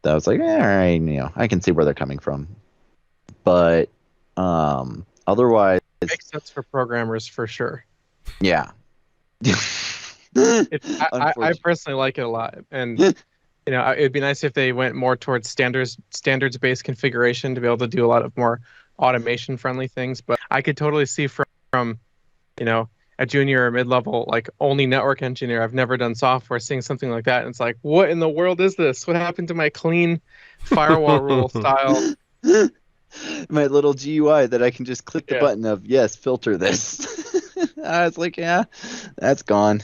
was like, all right, I can see where they're coming from. But otherwise, it makes sense for programmers for sure. Yeah. I personally like it a lot, and it'd be nice if they went more towards standards-based configuration to be able to do a lot of more automation-friendly things. But I could totally see from a junior or mid-level only network engineer, I've never done software, seeing something like that, and it's like, what in the world is this? What happened to my clean firewall rule style? My little GUI that I can just click the button of yes, filter this. I was like, yeah, that's gone.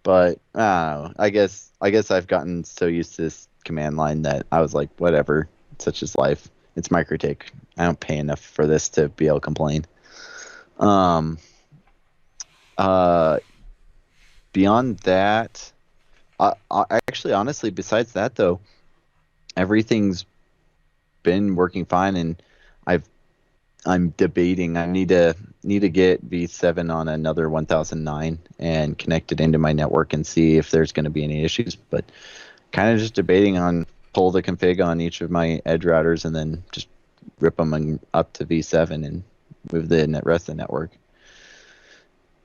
But I guess I've gotten so used to this command line that I was like, whatever, such is life. It's Mikrotik. I don't pay enough for this to be able to complain. Beyond that, I actually, honestly, besides that though, everything's been working fine, and I'm debating. I need to get V7 on another 1009 and connect it into my network and see if there's going to be any issues. But kind of just debating on pull the config on each of my edge routers and then just rip them up to V7 and move the rest of the network.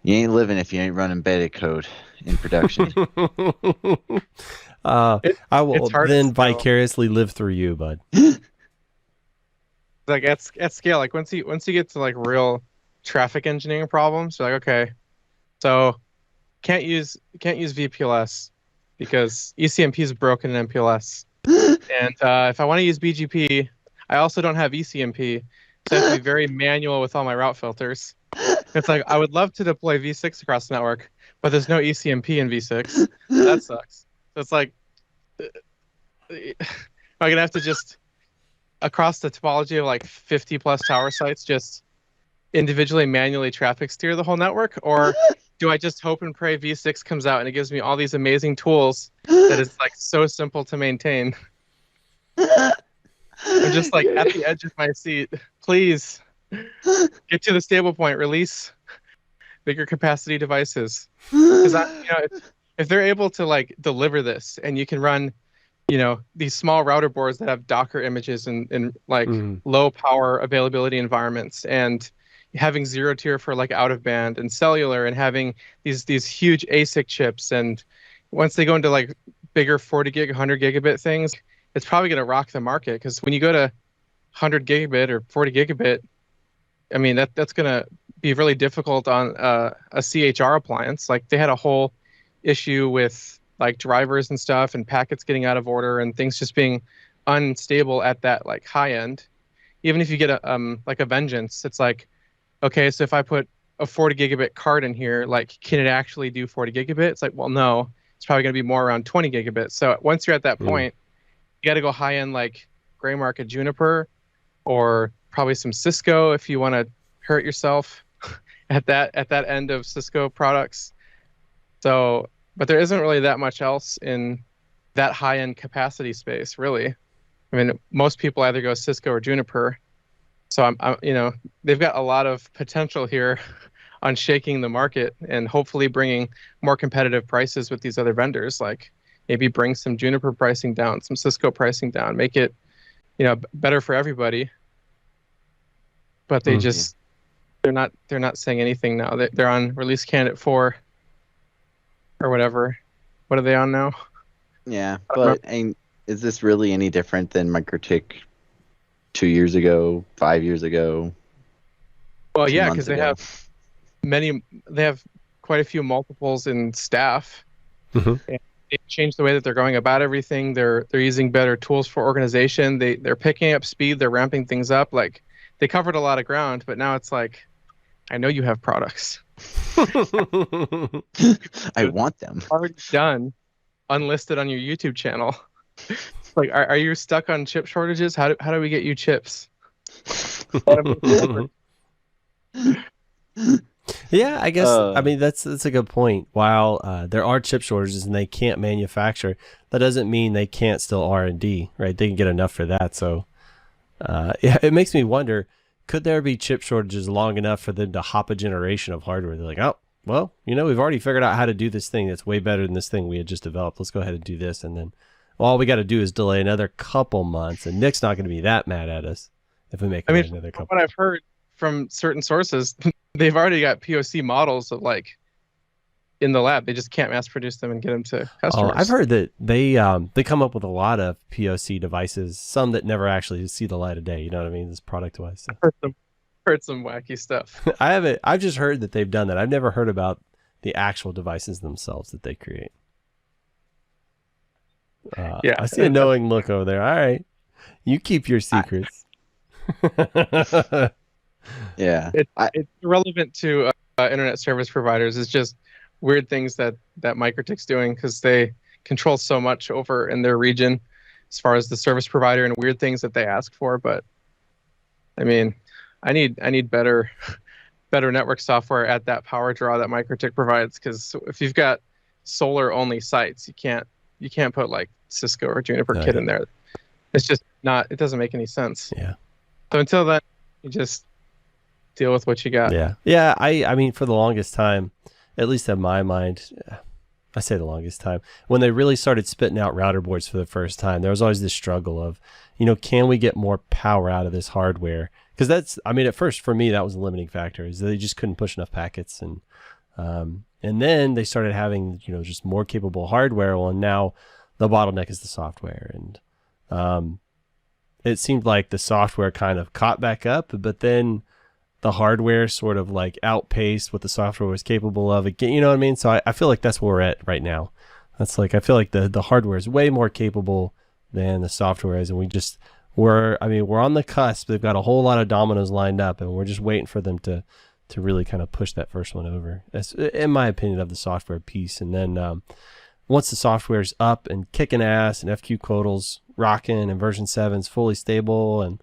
You ain't living if you ain't running beta code in production. I will hard to then scale. vicariously live through you, bud. Like at scale, like once you get to like real traffic engineering problems, you're like, okay, so can't use VPLS because ECMP is broken in MPLS. And if I want to use BGP, I also don't have ECMP, so I have to be very manual with all my route filters. It's like I would love to deploy V6 across the network, but there's no ECMP in V6. That sucks. So it's like, am I gonna have to just across the topology of like 50 plus tower sites just individually manually traffic steer the whole network, or do I just hope and pray V6 comes out and it gives me all these amazing tools that is like so simple to maintain? I'm just like at the edge of my seat. Please get to the stable point. Release bigger capacity devices. Because if they're able to like deliver this, and you can run, these small router boards that have Docker images and like low power availability environments, and having zero tier for like out of band and cellular, and having these huge ASIC chips, and once they go into like bigger 40 gig, 100 gigabit things, it's probably going to rock the market. Because when you go to 100 gigabit or 40 gigabit, I mean, that's going to be really difficult on a CHR appliance. Like they had a whole issue with like drivers and stuff and packets getting out of order and things just being unstable at that like high end. Even if you get a Vengeance, it's like, okay, so if I put a 40 gigabit card in here, like, can it actually do 40 gigabit? It's like, well, no, it's probably going to be more around 20 gigabit. So once you're at that point, you got to go high end like gray market Juniper, or probably some Cisco if you want to hurt yourself at that end of Cisco products. So, but there isn't really that much else in that high end capacity space, really. I mean, most people either go Cisco or Juniper. So they've got a lot of potential here on shaking the market and hopefully bringing more competitive prices with these other vendors. Like maybe bring some Juniper pricing down, some Cisco pricing down, make it, better for everybody. But they just, they're not saying anything now. They're on release candidate 4 or whatever. What are they on now? Yeah, but is this really any different than Mikrotik 2 years ago, 5 years ago? Well, yeah, because they have quite a few multiples in staff. And they've changed the way that they're going about everything. They're using better tools for organization. They're picking up speed. They're ramping things up. Like they covered a lot of ground, but now it's like, I know you have products. I want them. Already done, unlisted on your YouTube channel. Like, are you stuck on chip shortages? How do we get you chips? Yeah, I guess. I mean, that's a good point. While there are chip shortages and they can't manufacture, that doesn't mean they can't still R&D, right? They can get enough for that. So, yeah, it makes me wonder: could there be chip shortages long enough for them to hop a generation of hardware? They're like, oh, well, we've already figured out how to do this thing that's way better than this thing we had just developed. Let's go ahead and do this, and then all we got to do is delay another couple months, and Nick's not going to be that mad at us if we make another couple. What I've heard from certain sources, they've already got POC models of like in the lab. They just can't mass produce them and get them to customers. Oh, I've heard that they come up with a lot of POC devices, some that never actually see the light of day. You know what I mean? This product wise. So. Heard some wacky stuff. I haven't. I've just heard that they've done that. I've never heard about the actual devices themselves that they create. Yeah, I see a knowing look over there. All right, you keep your secrets. Yeah, it's relevant to internet service providers. It's just weird things that Mikrotik's doing because they control so much over in their region as far as the service provider and weird things that they ask for. But I mean, I need better network software at that power draw that Mikrotik provides, because if you've got solar only sites, you can't put like Cisco or Juniper kit in there. It's just not. It doesn't make any sense. Yeah. So until then, you just deal with what you got. Yeah. Yeah. I mean, for the longest time, at least in my mind, I say the longest time, when they really started spitting out router boards for the first time, there was always this struggle of, can we get more power out of this hardware? Because at first for me, that was a limiting factor, is that they just couldn't push enough packets. And then they started having, just more capable hardware. Well, and now the bottleneck is the software. And it seemed like the software kind of caught back up, but then the hardware sort of like outpaced what the software was capable of again. You know what I mean? So I feel like that's where we're at right now. That's like, I feel like the hardware is way more capable than the software is. And we're on the cusp. They've got a whole lot of dominoes lined up, and we're just waiting for them to really kind of push that first one over. That's, in my opinion, of the software piece. And then once the software's up and kicking ass and FQ Codal's rocking and version 7's fully stable, and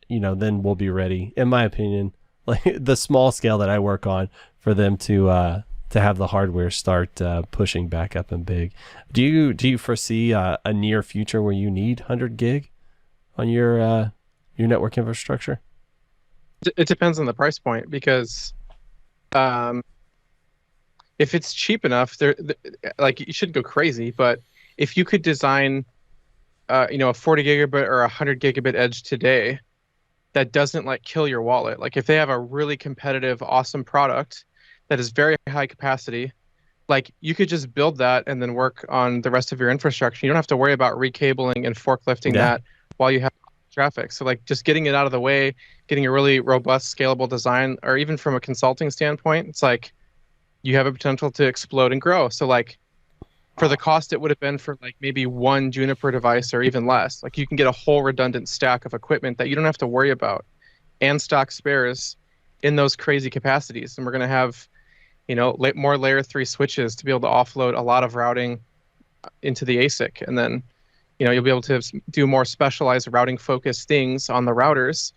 then we'll be ready, in my opinion, like the small scale that I work on, for them to have the hardware start pushing back up and big. Do you foresee a near future where you need 100 gig on your network infrastructure? It depends on the price point, because if it's cheap enough, like, you shouldn't go crazy. But if you could design, a 40 gigabit or 100 gigabit edge today, that doesn't like kill your wallet. Like, if they have a really competitive, awesome product that is very high capacity, like, you could just build that and then work on the rest of your infrastructure. You don't have to worry about recabling and forklifting that while you have traffic. So, like, just getting it out of the way, getting a really robust, scalable design, or even from a consulting standpoint, it's like you have a potential to explode and grow. So, like, for the cost it would have been for like maybe one Juniper device or even less, like, you can get a whole redundant stack of equipment that you don't have to worry about, and stock spares in those crazy capacities. And we're going to have, more layer 3 switches to be able to offload a lot of routing into the ASIC. And then, you'll be able to do more specialized routing focused things on the routers.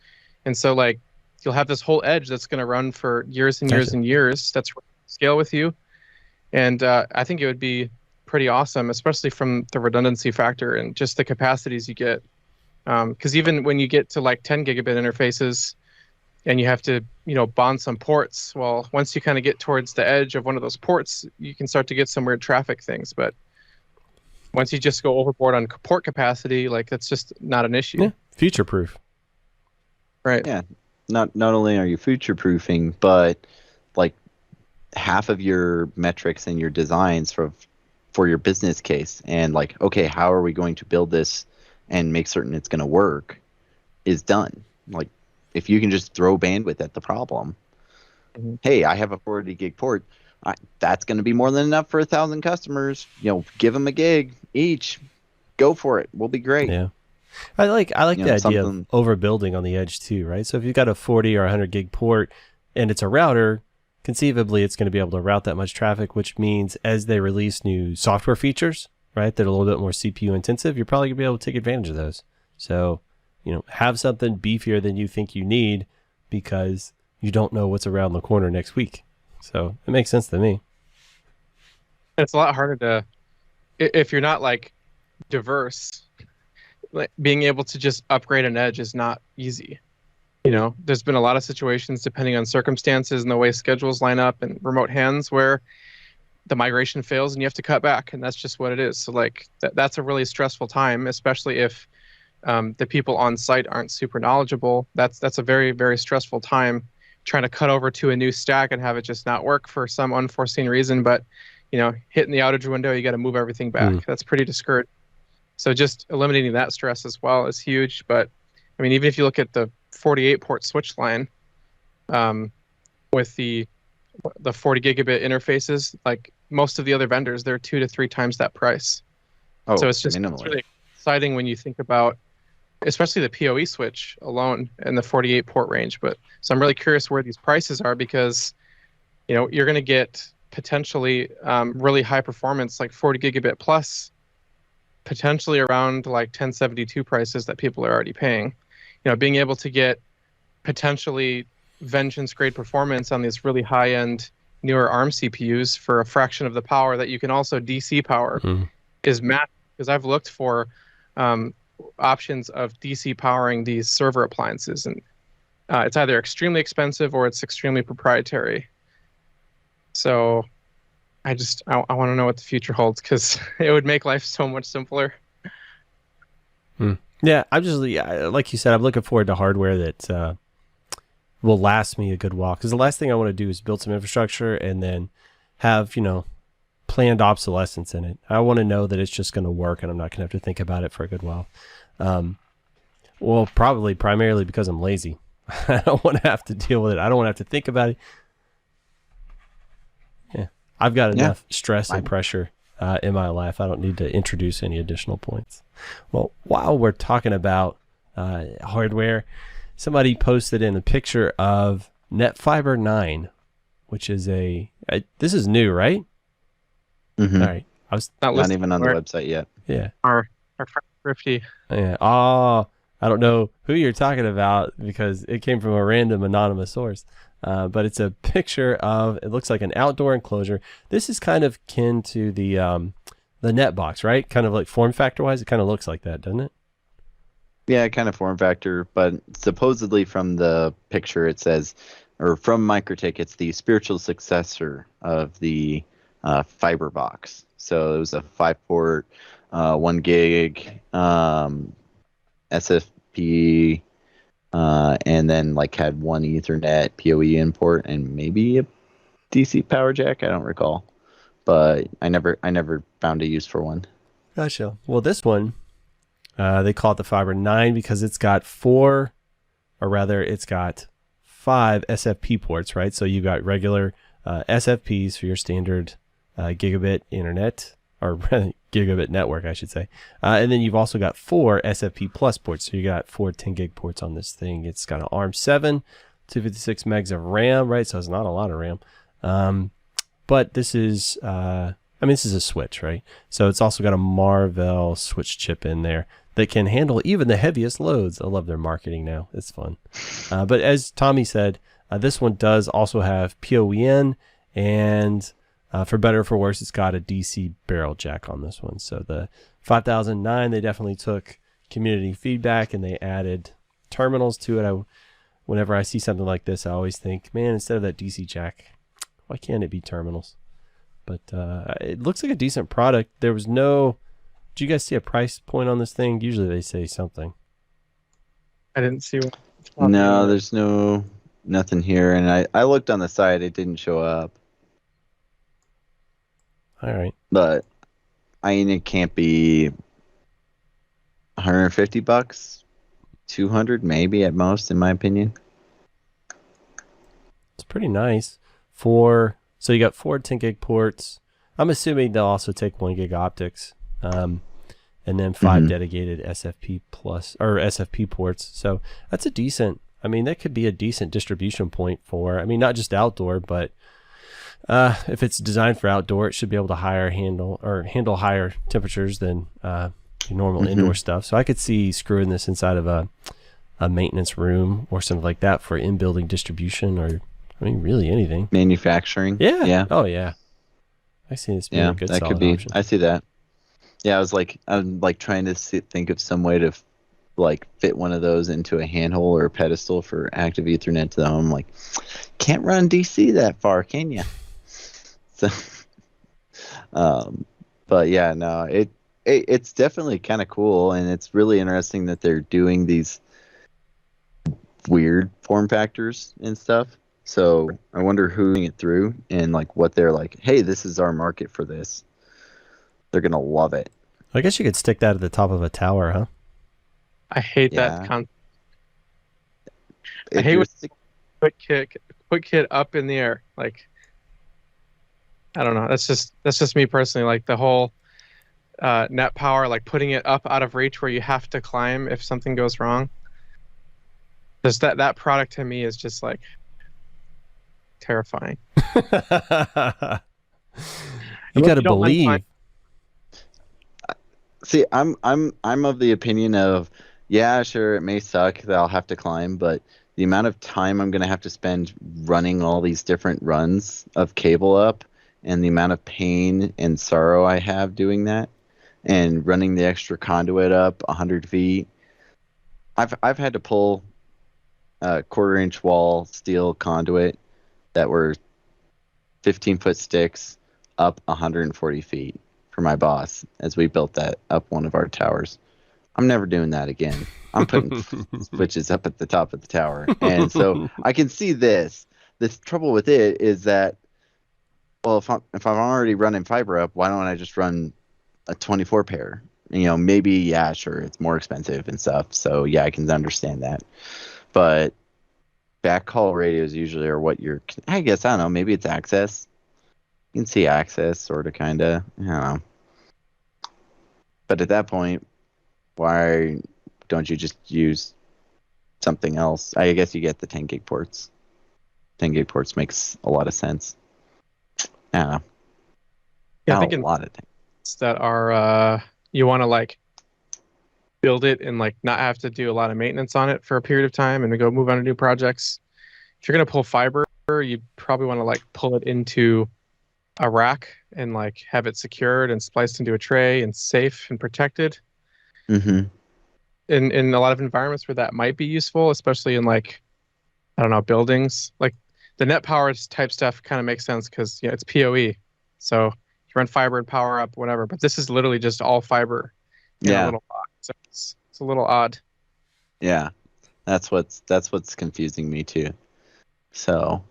And so, like, you'll have this whole edge that's going to run for years and years and years. That's scale with you. And I think it would be pretty awesome, especially from the redundancy factor and just the capacities you get. Because even when you get to like 10 gigabit interfaces and you have to, bond some ports, well, once you kind of get towards the edge of one of those ports, you can start to get some weird traffic things. But once you just go overboard on port capacity, like, that's just not an issue. Yeah, future proof. Right. Yeah. Not only are you future proofing, but like half of your metrics and your designs for your business case, and like, okay, how are we going to build this and make certain it's going to work, is done. Like, if you can just throw bandwidth at the problem, hey, I have a 40 gig port, that's going to be more than enough for 1,000 customers. Give them a gig each, go for it. We'll be great. Yeah. I like the idea of overbuilding on the edge too, right? So if you've got a 40 or 100 gig port and it's a router, conceivably it's going to be able to route that much traffic, which means as they release new software features, right, that are a little bit more CPU intensive, you're probably going to be able to take advantage of those. So, have something beefier than you think you need because you don't know what's around the corner next week. So it makes sense to me. It's a lot harder to, if you're not like diverse, like, being able to just upgrade an edge is not easy. There's been a lot of situations, depending on circumstances and the way schedules line up and remote hands, where the migration fails and you have to cut back, and that's just what it is. So, like, that's a really stressful time, especially if the people on site aren't super knowledgeable. That's a very, very stressful time, trying to cut over to a new stack and have it just not work for some unforeseen reason. But, hitting the outage window, you got to move everything back. That's pretty discouraging. So just eliminating that stress as well is huge. But I mean, even if you look at the 48 port switch line with the 40 gigabit interfaces, like most of the other vendors, they're 2 to 3 times that price. So it's really exciting when you think about, especially the PoE switch alone and the 48 port range. But so I'm really curious where these prices are, because you're going to get potentially really high performance, like 40 gigabit plus, potentially around like 1072 prices that people are already paying. Being able to get potentially vengeance grade performance on these really high end newer ARM CPUs for a fraction of the power that you can also DC power is massive. Because I've looked for options of DC powering these server appliances, and it's either extremely expensive or it's extremely proprietary. So I want to know what the future holds, because it would make life so much simpler. Yeah, like you said, I'm looking forward to hardware that will last me a good while. Because the last thing I want to do is build some infrastructure and then have, planned obsolescence in it. I want to know that it's just going to work and I'm not going to have to think about it for a good while. Well, probably primarily because I'm lazy. I don't want to have to deal with it. I don't want to have to think about it. Yeah, I've got enough stress and pressure in my life. I don't need to introduce any additional points. Well, while we're talking about hardware, somebody posted in a picture of netFiber 9, which is this is new, right? Mm-hmm. All right. I was not even on the website yet. Yeah. Our friend Thrifty. Yeah. Oh, I don't know who you're talking about because it came from a random anonymous source. But it's a picture of, it looks like an outdoor enclosure. This is kind of kin to the NetBox, right? Kind of like form factor wise, it kind of looks like that, doesn't it? Yeah, kind of form factor, but supposedly from the picture it says, or from Mikrotik, it's the spiritual successor of the fiber box. So it was a 5-port, 1 gig SFP, and then like had 1 Ethernet PoE import and maybe a DC power jack. I don't recall, but I never found a use for one. Gotcha. Well, this one, they call it the Fiber 9 because it's got 5 SFP ports, right? So you got regular SFPs for your standard gigabit internet, or gigabit network, I should say. And then you've also got 4 SFP plus ports. So you got 4 10 gig ports on this thing. It's got an ARM7, 256 megs of RAM, right? So it's not a lot of RAM. But this is, this is a switch, right? So it's also got a Marvell switch chip in there that can handle even the heaviest loads. I love their marketing now. It's fun. But as Tommy said, this one does also have PoE and for better or for worse, it's got a DC barrel jack on this one. So the 5009, they definitely took community feedback and they added terminals to it. Whenever I see something like this, I always think, man, instead of that DC jack, why can't it be terminals? But it looks like a decent product. There was no... Did you guys see a price point on this thing? Usually they say something. I didn't see one. No, there's nothing here. And I looked on the site. It didn't show up. All right. But I mean, it can't be $150, 200 maybe at most, in my opinion. It's pretty nice. So you got 4 10 gig ports. I'm assuming they'll also take 1 gig optics, and then 5 dedicated SFP plus or SFP ports. So that's a decent. I mean, that could be a decent distribution point for. I mean, not just outdoor, but if it's designed for outdoor, it should be able to handle higher temperatures than your normal indoor stuff. So I could see screwing this inside of a maintenance room or something like that for in-building distribution, or I mean, really anything. Manufacturing. Yeah. Yeah. Oh yeah. I see this being a good that solid could be. option. I see that. Yeah, I'm trying to think of some way to fit one of those into a handhole or a pedestal for active Ethernet to the home. Like, can't run DC that far, can you? So, but yeah, no, it's definitely kind of cool, and it's really interesting that they're doing these weird form factors and stuff. So I wonder who's doing it through and what they're like. Hey, this is our market for this. They're gonna love it. I guess you could stick that at the top of a tower, huh? I hate that concept. I hate when quick hit up in the air. I don't know. That's just me personally. The whole net power, putting it up out of reach where you have to climb if something goes wrong. Just that product to me is just terrifying. You got to believe. See, I'm of the opinion of, yeah, sure, it may suck that I'll have to climb, but the amount of time I'm going to have to spend running all these different runs of cable up, and the amount of pain and sorrow I have doing that, and running the extra conduit up 100 feet. I've had to pull a 1/4-inch wall steel conduit that were 15-foot sticks up 140 feet for my boss as we built that up one of our towers. I'm never doing that again. I'm putting switches up at the top of the tower. And so I can see this. The trouble with it is that well, if I'm already running fiber up, why don't I just run a 24 pair? Maybe, yeah, sure, it's more expensive and stuff. So yeah, I can understand that. But backhaul radios usually are what I guess, I don't know, maybe it's access. You can see access, sort of, kind of. I don't know. But at that point, why don't you just use something else? I guess you get the 10 gig ports. 10 gig ports makes a lot of sense. I don't know. Yeah, Not I think a lot of things. that are you want to like build it and like not have to do a lot of maintenance on it for a period of time and then go move on to new projects. If you're gonna pull fiber, you probably want to like pull it into a rack and like have it secured and spliced into a tray and safe and protected. Mm-hmm. In a lot of environments where that might be useful, especially in like, I don't know, buildings. Like the net power type stuff kind of makes sense because it's PoE. So you run fiber and power up, whatever. But this is literally just all fiber in a little box. So it's a little odd. Yeah. That's what's confusing me too. So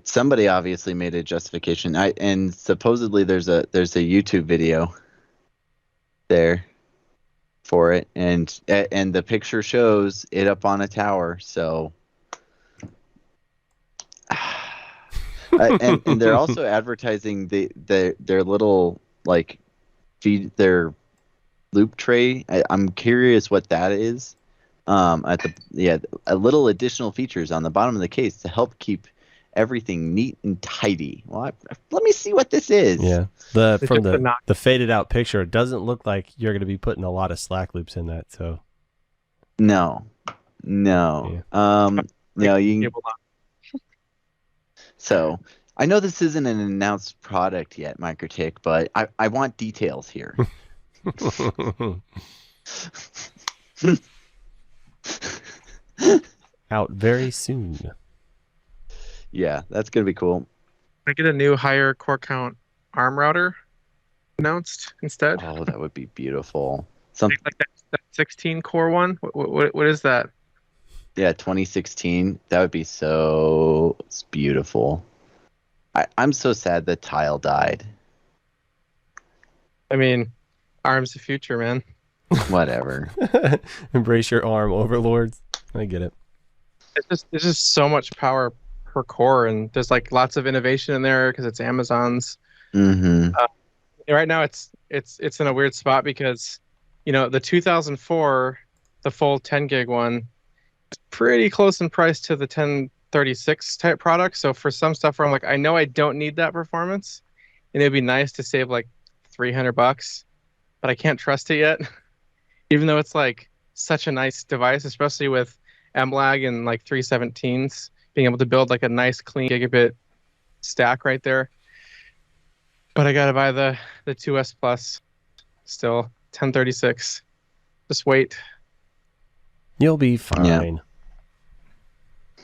somebody obviously made a justification. And supposedly there's a YouTube video there for it, and the picture shows it up on a tower. So and they're also advertising their little like feed their loop tray. I'm curious what that is. A little additional features on the bottom of the case to help keep everything neat and tidy. Well, let me see what this is. Yeah, from the faded out picture, it doesn't look like you're going to be putting a lot of slack loops in that. So no. Yeah. You can. So I know this isn't an announced product yet, Mikrotik, but I want details here. Out very soon. Yeah, that's gonna be cool. I get a new higher core count ARM router announced instead. Oh, that would be beautiful. Like that 16 core one. What is that? Yeah, 2016. That would be so beautiful. I'm so sad that Tile died. I mean, ARM's the future, man. Whatever. Embrace your ARM overlords. I get it. There's just so much power per core, and there's like lots of innovation in there because it's Amazon's. Mm-hmm. Right now, it's in a weird spot because, the 2004, the full 10 gig one, is pretty close in price to the 1036 type product. So for some stuff where I'm like, I know I don't need that performance, and it'd be nice to save like $300, but I can't trust it yet. Even though it's like such a nice device, especially with MLAG and like 317s, being able to build like a nice clean gigabit stack right there. But I gotta buy the 2S Plus still, 1036. Just wait. You'll be fine. Yeah.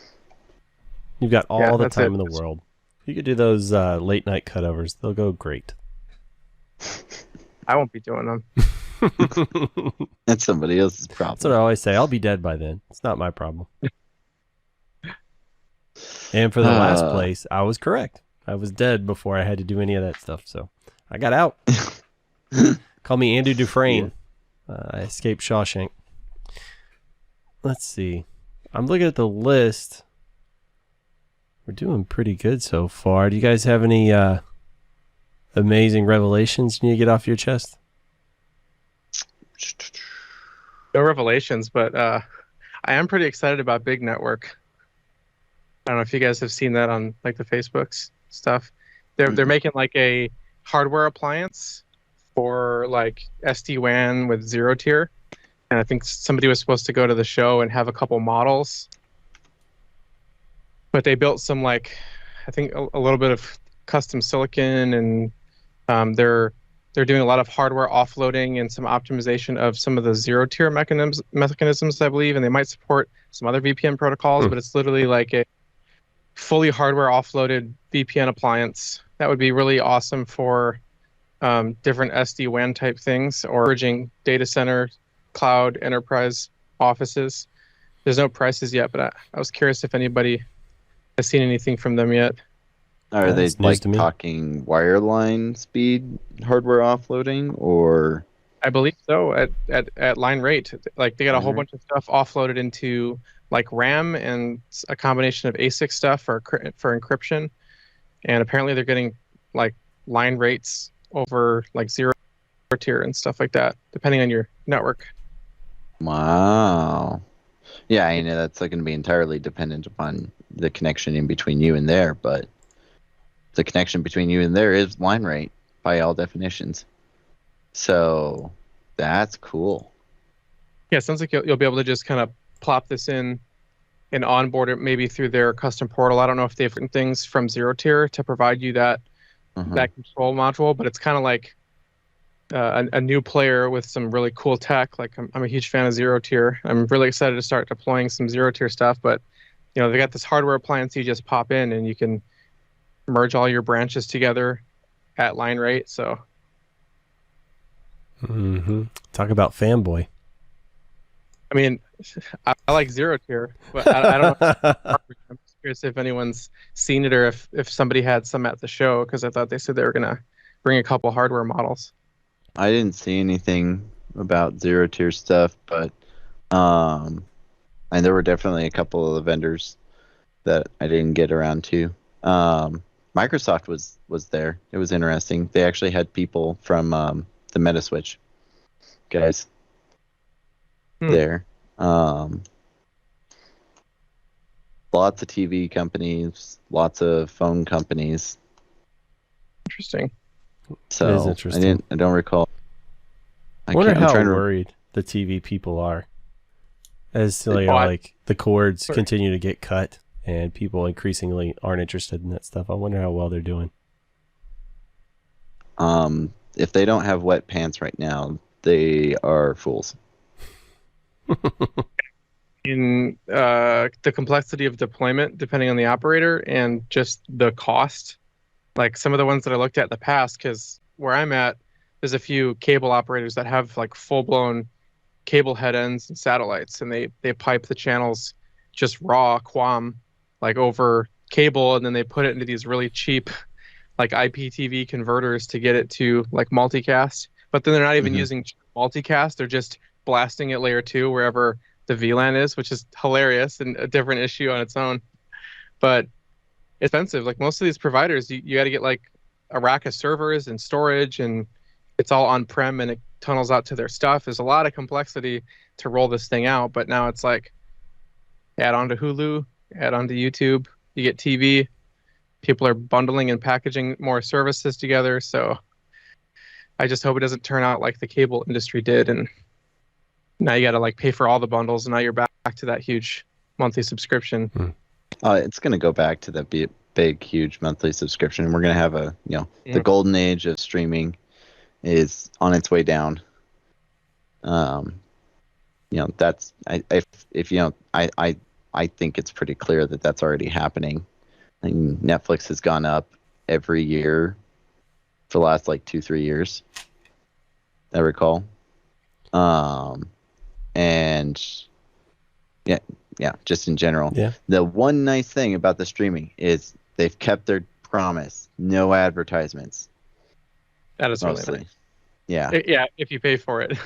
You've got all the time in the world. You could do those late night cutovers. They'll go great. I won't be doing them. That's somebody else's problem. That's what I always say. I'll be dead by then. It's not my problem. And for the last place, I was correct. I was dead before I had to do any of that stuff. So I got out. Call me Andy Dufresne. Yeah. I escaped Shawshank. Let's see. I'm looking at the list. We're doing pretty good so far. Do you guys have any amazing revelations you need to get off your chest? No revelations, but I am pretty excited about Big Network. I don't know if you guys have seen that on like the Facebooks stuff. They're making like a hardware appliance for like SD-WAN with zero tier. And I think somebody was supposed to go to the show and have a couple models. But they built some like, I think a little bit of custom silicon, and they're doing a lot of hardware offloading and some optimization of some of the zero tier mechanisms, I believe, and they might support some other VPN protocols, but it's literally like a fully hardware offloaded VPN appliance. That would be really awesome for different SD-WAN type things or bridging data center, cloud, enterprise offices. There's no prices yet, but I was curious if anybody has seen anything from them yet. Are they That's news like to me. talking wireline speed hardware offloading or I believe so at line rate. Like they got a line whole rate? bunch of stuff offloaded into like RAM and a combination of ASIC stuff for encryption. And apparently they're getting like line rates over like zero tier and stuff like that, depending on your network. Wow. Yeah, I know that's going to be entirely dependent upon the connection in between you and there, but the connection between you and there is line rate by all definitions. So that's cool. Yeah, it sounds like you'll be able to just kind of plop this in and onboard it maybe through their custom portal. I don't know if they've written things from zero tier to provide you that control module, but it's kind of like a new player with some really cool tech. Like I'm a huge fan of zero tier. I'm really excited to start deploying some zero tier stuff, but they got this hardware appliance you just pop in and you can merge all your branches together at line rate. So Talk about fanboy. I mean, I like zero tier, but I don't know. I'm just curious if anyone's seen it or if somebody had some at the show, because I thought they said they were gonna bring a couple hardware models. I didn't see anything about zero tier stuff, but and there were definitely a couple of the vendors that I didn't get around to. Microsoft was there. It was interesting. They actually had people from the Metaswitch guys there. Lots of TV companies, lots of phone companies. Interesting. So It is interesting. I don't recall. I wonder how I'm worried the TV people are as to like the cords continue to get cut and people increasingly aren't interested in that stuff. I wonder how well they're doing. If they don't have wet pants right now, they are fools. In the complexity of deployment, depending on the operator and just the cost, like some of the ones that I looked at in the past, because where I'm at, there's a few cable operators that have like full-blown cable head ends and satellites, and they pipe the channels just raw QAM like over cable, and then they put it into these really cheap like IPTV converters to get it to like multicast. But then they're not even using multicast; they're just blasting it layer 2 wherever the VLAN is, which is hilarious and a different issue on its own. But expensive. Like most of these providers, you got to get like a rack of servers and storage, and it's all on-prem and it tunnels out to their stuff. There's a lot of complexity to roll this thing out, but now it's like add on to Hulu, add on to YouTube, you get TV. People are bundling and packaging more services together. So I just hope it doesn't turn out like the cable industry did, and now you got to like pay for all the bundles, and now you're back to that huge monthly subscription. It's going to go back to that big, huge monthly subscription. We're going to have the golden age of streaming is on its way down. That's I think it's pretty clear that that's already happening. I mean, Netflix has gone up every year for the last like 2-3 years. I recall. And just in general. Yeah. The one nice thing about the streaming is they've kept their promise. No advertisements. That is mostly. Really nice. Yeah. Yeah, if you pay for it.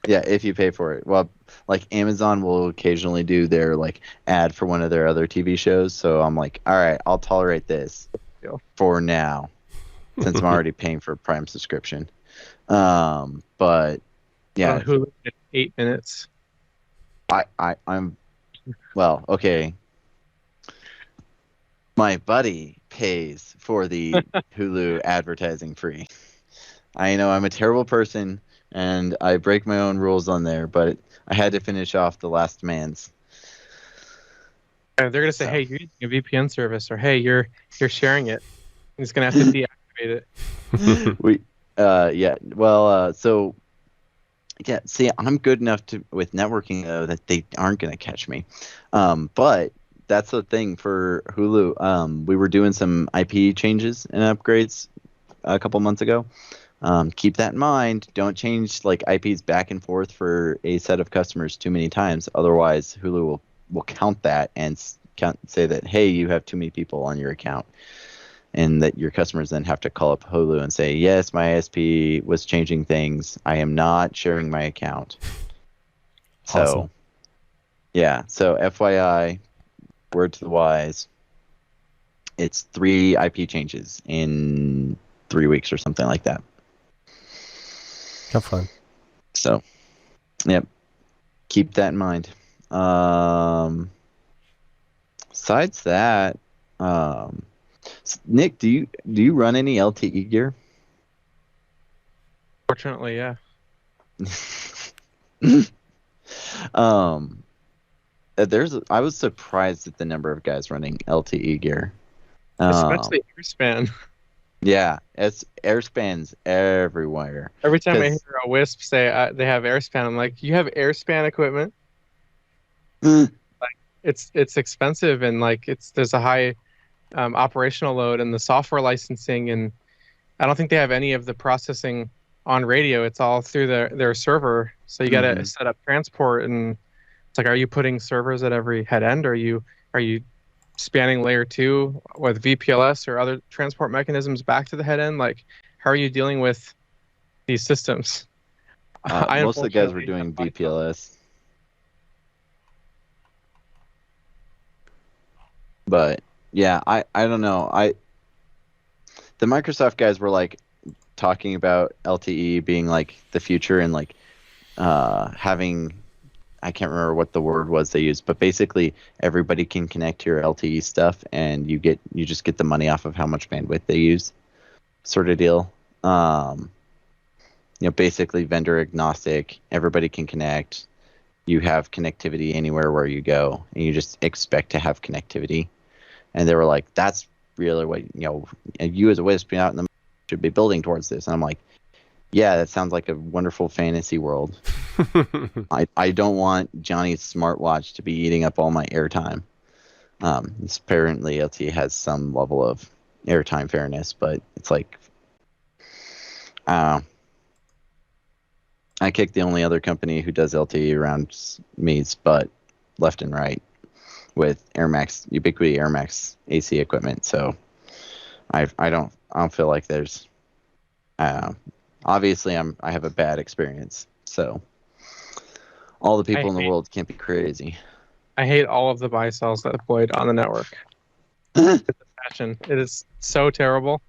Yeah, if you pay for it. Well, like Amazon will occasionally do their like ad for one of their other TV shows, so I'm like, all right, I'll tolerate this for now, since I'm already paying for a Prime subscription. But yeah, Hulu at 8 minutes. I'm well, okay. My buddy pays for the Hulu advertising free. I know I'm a terrible person and I break my own rules on there, but I had to finish off The Last Man's. They're gonna say, "Hey, you're using a VPN service," or "Hey, you're sharing it." He's gonna have to deactivate it. So see, I'm good enough with networking though that they aren't gonna catch me. But that's the thing for Hulu. We were doing some IP changes and upgrades a couple months ago. Keep that in mind. Don't change like IPs back and forth for a set of customers too many times. Otherwise, Hulu will count that and say that, hey, you have too many people on your account. and that your customers then have to call up Hulu and say, yes, my ISP was changing things. I am not sharing my account. So, Awesome. yeah. So FYI, word to the wise, it's 3 IP changes in 3 weeks or something like that. Have fun. So, yep. Keep that in mind. Besides that, Nick, do you run any LTE gear? Fortunately, yeah. I was surprised at the number of guys running LTE gear. Especially Airspan. Yeah, it's Airspans everywhere. Every time I 'Cause- hear a WISP say they have Airspan, I'm like, you have Airspan equipment? It's expensive, and like there's a high operational load and the software licensing, and I don't think they have any of the processing on radio. It's all through their server, so you got to set up transport, and it's like, are you putting servers at every head end? Are you spanning layer 2 with VPLS or other transport mechanisms back to the head end? Like, how are you dealing with these systems? Most of the guys were doing VPLS. But yeah, I don't know. The Microsoft guys were like talking about LTE being like the future, and like having, I can't remember what the word was they used, but basically everybody can connect to your LTE stuff, and you just get the money off of how much bandwidth they use, sort of deal. Basically vendor agnostic. Everybody can connect. You have connectivity anywhere where you go, and you just expect to have connectivity. And they were like, that's really what, you as a WISP out in the should be building towards this. And I'm like, yeah, that sounds like a wonderful fantasy world. I don't want Johnny's smartwatch to be eating up all my airtime. Apparently LTE has some level of airtime fairness, but it's like, I kick the only other company who does LTE around me's butt left and right with Ubiquiti AirMax AC equipment. So I don't feel like there's obviously I have a bad experience. So all the people in the world can't be crazy. I hate all of the buy cells that deployed on the network. It's a passion. It is so terrible.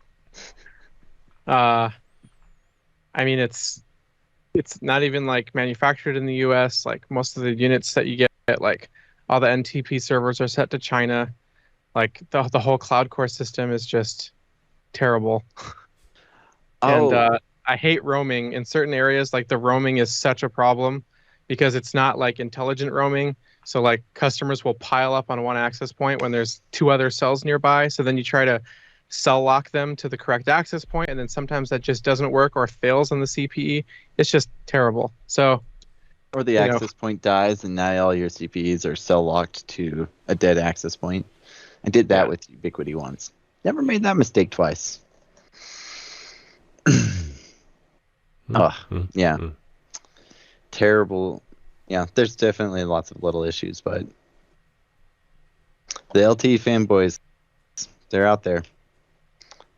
I mean, it's not even like manufactured in the US. Like most of the units that you get, like all the NTP servers are set to China. Like the whole cloud core system is just terrible. And I hate roaming in certain areas. Like the roaming is such a problem because it's not like intelligent roaming. So like customers will pile up on one access point when there's 2 other cells nearby. So then you try to cell lock them to the correct access point, and then sometimes that just doesn't work or fails on the CPE. It's just terrible. So, or the access point dies, and now all your CPEs are cell locked to a dead access point. I did that with Ubiquiti once. Never made that mistake twice. Yeah. Terrible. Yeah, there's definitely lots of little issues, but the LTE fanboys, they're out there.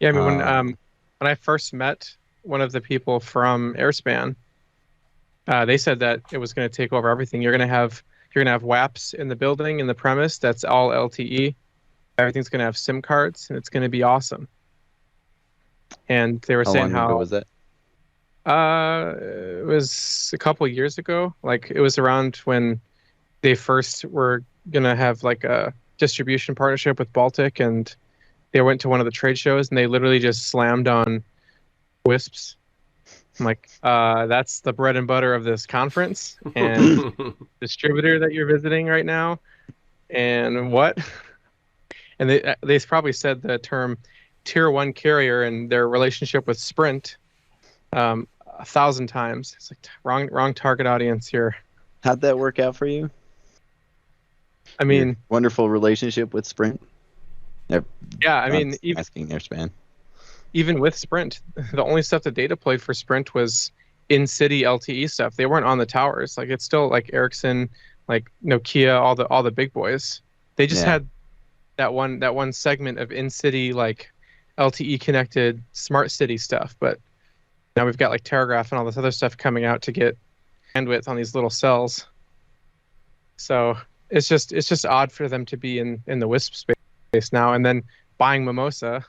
Yeah, I mean, when I first met one of the people from Airspan, they said that it was going to take over everything. You're going to have WAPs in the building, in the premise. That's all LTE. Everything's going to have SIM cards, and it's going to be awesome. And they were saying how long ago was that? It was a couple of years ago. Like it was around when they first were going to have like a distribution partnership with Baltic, and they went to one of the trade shows, and they literally just slammed on WISPs. I'm like, that's the bread and butter of this conference and distributor that you're visiting right now. And what? And they probably said the term tier 1 carrier and their relationship with Sprint 1,000 times. It's like wrong target audience here. How'd that work out for you? I mean, your wonderful relationship with Sprint. Yeah, I mean, asking Airspan. Even with Sprint, the only stuff that they deployed for Sprint was in-city LTE stuff. They weren't on the towers. Like it's still like Ericsson, like Nokia, all the big boys. They just had that one segment of in-city like LTE connected smart city stuff, but now we've got like Terragraph and all this other stuff coming out to get bandwidth on these little cells. So it's just odd for them to be in the WISP space now, and then buying Mimosa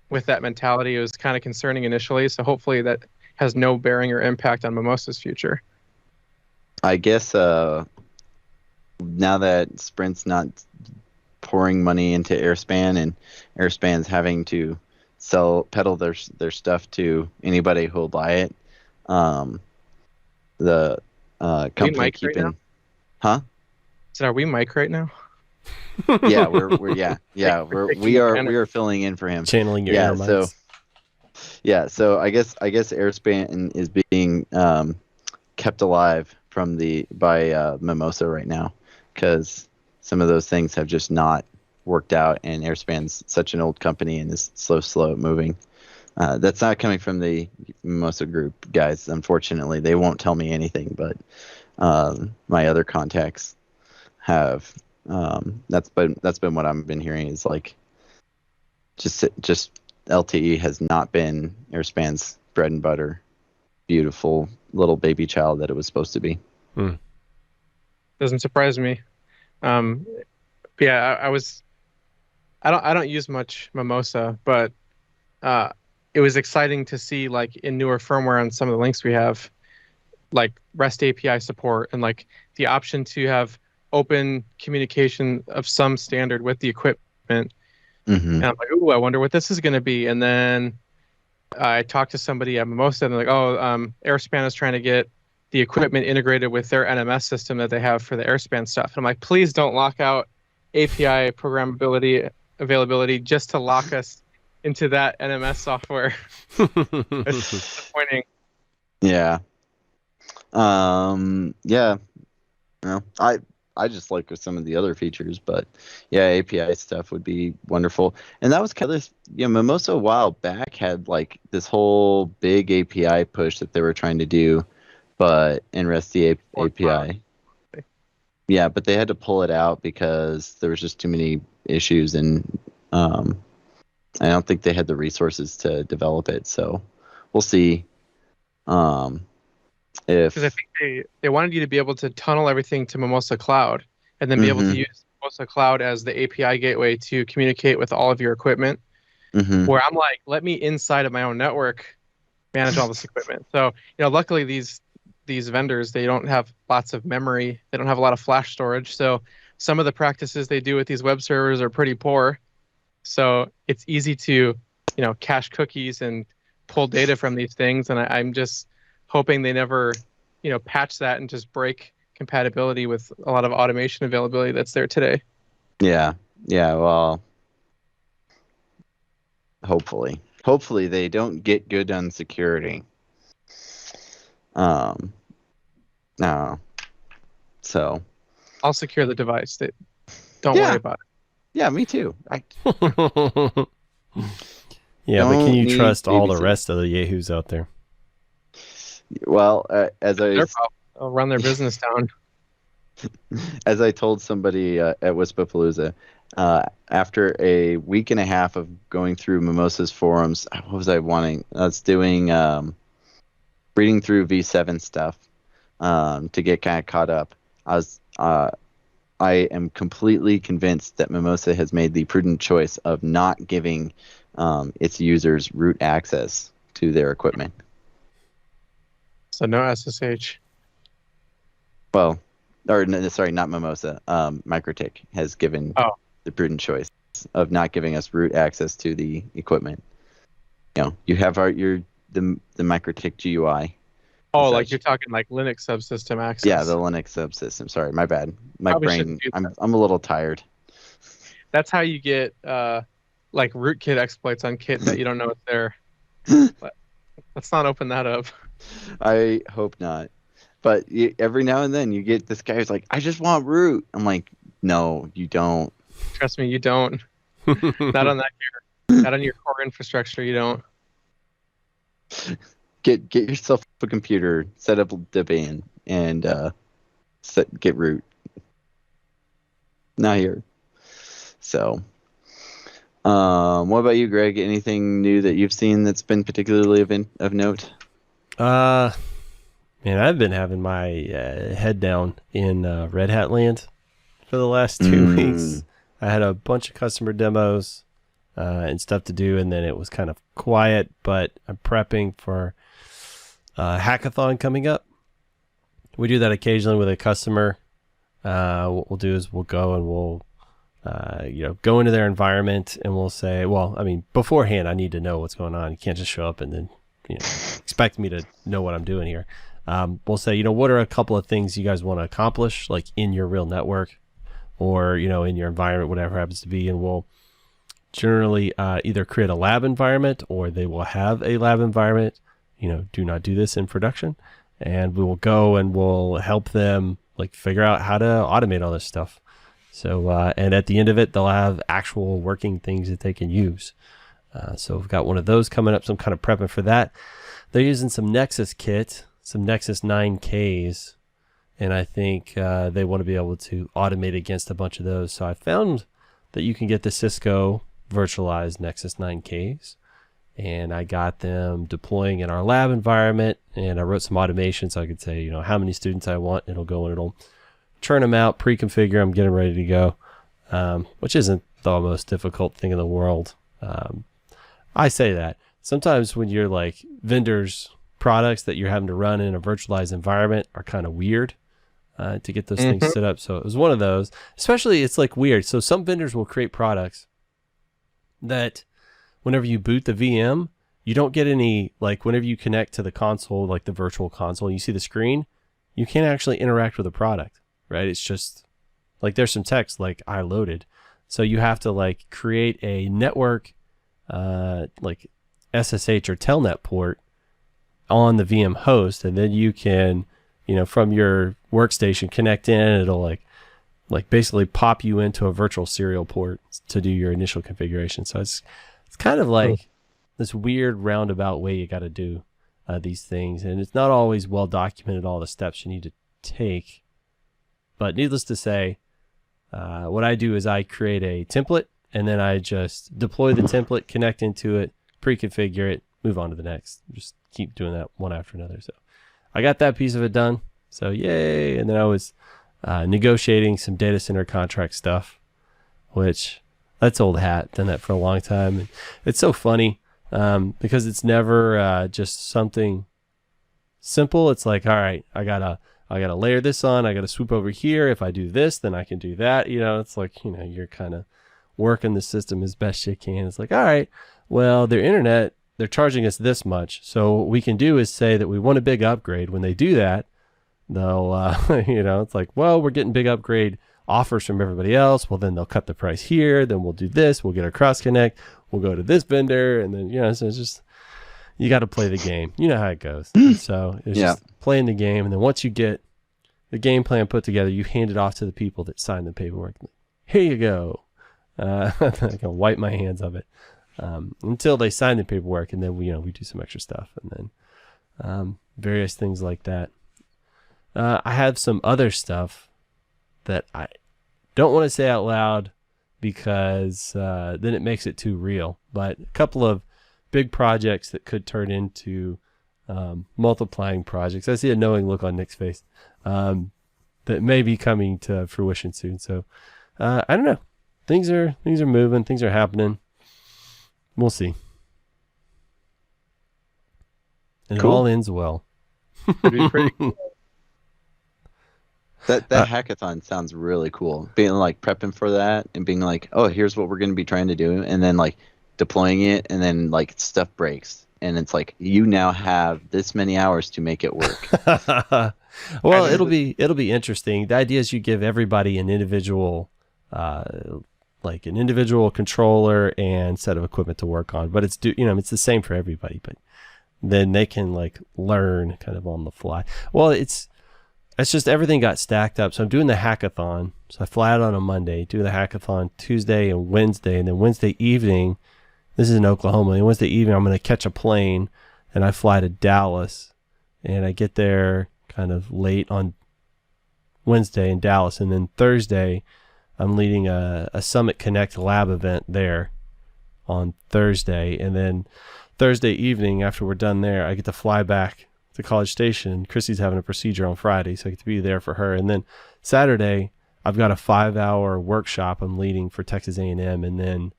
with that mentality was kind of concerning initially. So hopefully that has no bearing or impact on Mimosa's future. I guess now that Sprint's not pouring money into Airspan, and Airspan's having to peddle their stuff to anybody who'll buy it, the company keeping, right huh? So are we Mike right now? Yeah, we are filling in for him, channeling your inner mics. So I guess Airspan is being kept alive by Mimosa right now, because some of those things have just not worked out, and Airspan's such an old company and is slow at moving. That's not coming from the Mimosa group guys, unfortunately. They won't tell me anything, but my other contacts have. That's been what I've been hearing, is like just LTE has not been Airspan's bread and butter, beautiful little baby child that it was supposed to be. Doesn't surprise me. Yeah, I don't use much Mimosa, but it was exciting to see, like, in newer firmware on some of the links we have, like REST API support and like the option to have open communication of some standard with the equipment. And I'm like, ooh, I wonder what this is going to be. And then I talked to somebody at Mimosa, and they're like, oh, Airspan is trying to get the equipment integrated with their NMS system that they have for the Airspan stuff. And I'm like, please don't lock out API programmability availability just to lock us into that NMS software. It's disappointing. Yeah. Yeah. Well, I just like some of the other features, but yeah, API stuff would be wonderful. And that was kind of this, Mimosa a while back had like this whole big API push that they were trying to do, but in REST API. Yeah, but they had to pull it out because there was just too many issues, and I don't think they had the resources to develop it. So we'll see. Because I think they wanted you to be able to tunnel everything to Mimosa Cloud, and then be able to use Mimosa Cloud as the API gateway to communicate with all of your equipment. Where I'm like, let me inside of my own network manage all this equipment. So luckily these vendors, they don't have lots of memory, they don't have a lot of flash storage. So some of the practices they do with these web servers are pretty poor. So it's easy to cache cookies and pull data from these things, and I'm just hoping they never, patch that and just break compatibility with a lot of automation availability that's there today. Yeah. Well, hopefully they don't get good on security. No. So I'll secure the device. Don't worry about it. Yeah, me too. Yeah, but can you trust all the rest of the yahoos out there? Well, I'll run their business down. As I told somebody at WISPAPalooza, after a week and a half of going through Mimosa's forums, what was I wanting? I was doing reading through V7 stuff to get kind of caught up. I am completely convinced that Mimosa has made the prudent choice of not giving its users root access to their equipment. So no SSH. Well, sorry, not Mimosa. Mikrotik has given the prudent choice of not giving us root access to the equipment. You have the Mikrotik GUI. Oh, like you're talking like Linux subsystem access. Yeah, the Linux subsystem. Sorry, my bad. My brain. I'm a little tired. That's how you get like rootkit exploits on kit that you don't know it's there. Let's not open that up. I hope not. But every now and then you get this guy who's like, I just want root. I'm like, no, you don't. Trust me, you don't. Not on your core infrastructure, you don't. Get yourself a computer, set up Debian, and get root. Not here. So, What about you, Greg? Anything new that you've seen that's been particularly of note? Man, I've been having my head down in Red Hat land for the last 2 weeks. I had a bunch of customer demos and stuff to do, and then it was kind of quiet, but I'm prepping for a hackathon coming up. We do that occasionally with a customer. What we'll do is we'll go and we'll go into their environment, and we'll say, well, I mean, beforehand, I need to know what's going on. You can't just show up and then expect me to know what I'm doing here. We'll say, what are a couple of things you guys want to accomplish, like in your real network or, in your environment, whatever happens to be. And we'll generally either create a lab environment, or they will have a lab environment. Do not do this in production. And we will go and we'll help them figure out how to automate all this stuff. So, and at the end of it, they'll have actual working things that they can use. So we've got one of those coming up, some kind of prepping for that. They're using some Nexus kit, some Nexus 9Ks, and I think they want to be able to automate against a bunch of those. So I found that you can get the Cisco virtualized Nexus 9Ks, and I got them deploying in our lab environment, and I wrote some automation so I could say, how many students I want. It'll go and it'll churn them out, pre-configure them, get them ready to go, which isn't the most difficult thing in the world. I say that. Sometimes when you're vendors' products that you're having to run in a virtualized environment are kind of weird to get those things set up. So it was one of those. Especially it's weird. So some vendors will create products that whenever you boot the VM, you don't get any, whenever you connect to the console, the virtual console, and you see the screen, you can't actually interact with the product, right? It's just there's some text I loaded. So you have to create a network, SSH or Telnet port on the VM host, and then you can, from your workstation connect in, and it'll basically pop you into a virtual serial port to do your initial configuration. So it's kind of this weird roundabout way you got to do these things, and it's not always well documented all the steps you need to take. But needless to say, what I do is I create a template, and then I just deploy the template, connect into it, pre-configure it, move on to the next. Just keep doing that one after another. So I got that piece of it done. So yay. And then I was negotiating some data center contract stuff, which that's old hat. Done that for a long time. And it's so funny because it's never just something simple. It's all right, I gotta layer this on. I gotta swoop over here. If I do this, then I can do that. It's you're kind of working the system as best you can. It's all right, well, their internet, they're charging us this much. So what we can do is say that we want a big upgrade. When they do that, they'll, it's well, we're getting big upgrade offers from everybody else. Well, then they'll cut the price here. Then we'll do this. We'll get a cross connect. We'll go to this vendor. And then, so it's just, you got to play the game. You know how it goes. So it's just playing the game. And then once you get the game plan put together, you hand it off to the people that sign the paperwork. Here you go. I can wipe my hands of it. Until they sign the paperwork, and then we do some extra stuff, and then various things like that. I have some other stuff that I don't want to say out loud because then it makes it too real. But a couple of big projects that could turn into multiplying projects. I see a knowing look on Nick's face that may be coming to fruition soon. So I don't know. Things are moving. Things are happening. We'll see. And cool. It all ends well. Pretty cool. That hackathon sounds really cool. Being prepping for that and being oh, here's what we're going to be trying to do, and then deploying it, and then stuff breaks, and it's you now have this many hours to make it work. Well, it'll be interesting. The idea is you give everybody an individual an individual controller and set of equipment to work on, but it's it's the same for everybody, but then they can learn kind of on the fly. Well, it's just everything got stacked up. So I'm doing the hackathon. So I fly out on a Monday, do the hackathon Tuesday and Wednesday, and then Wednesday evening, this is in Oklahoma, and Wednesday evening I'm going to catch a plane and I fly to Dallas, and I get there kind of late on Wednesday in Dallas, and then Thursday I'm leading a Summit Connect lab event there on Thursday, and then Thursday evening after we're done there, I get to fly back to College Station. Chrissy's having a procedure on Friday, so I get to be there for her. And then Saturday, I've got a 5-hour workshop I'm leading for Texas A&M, and then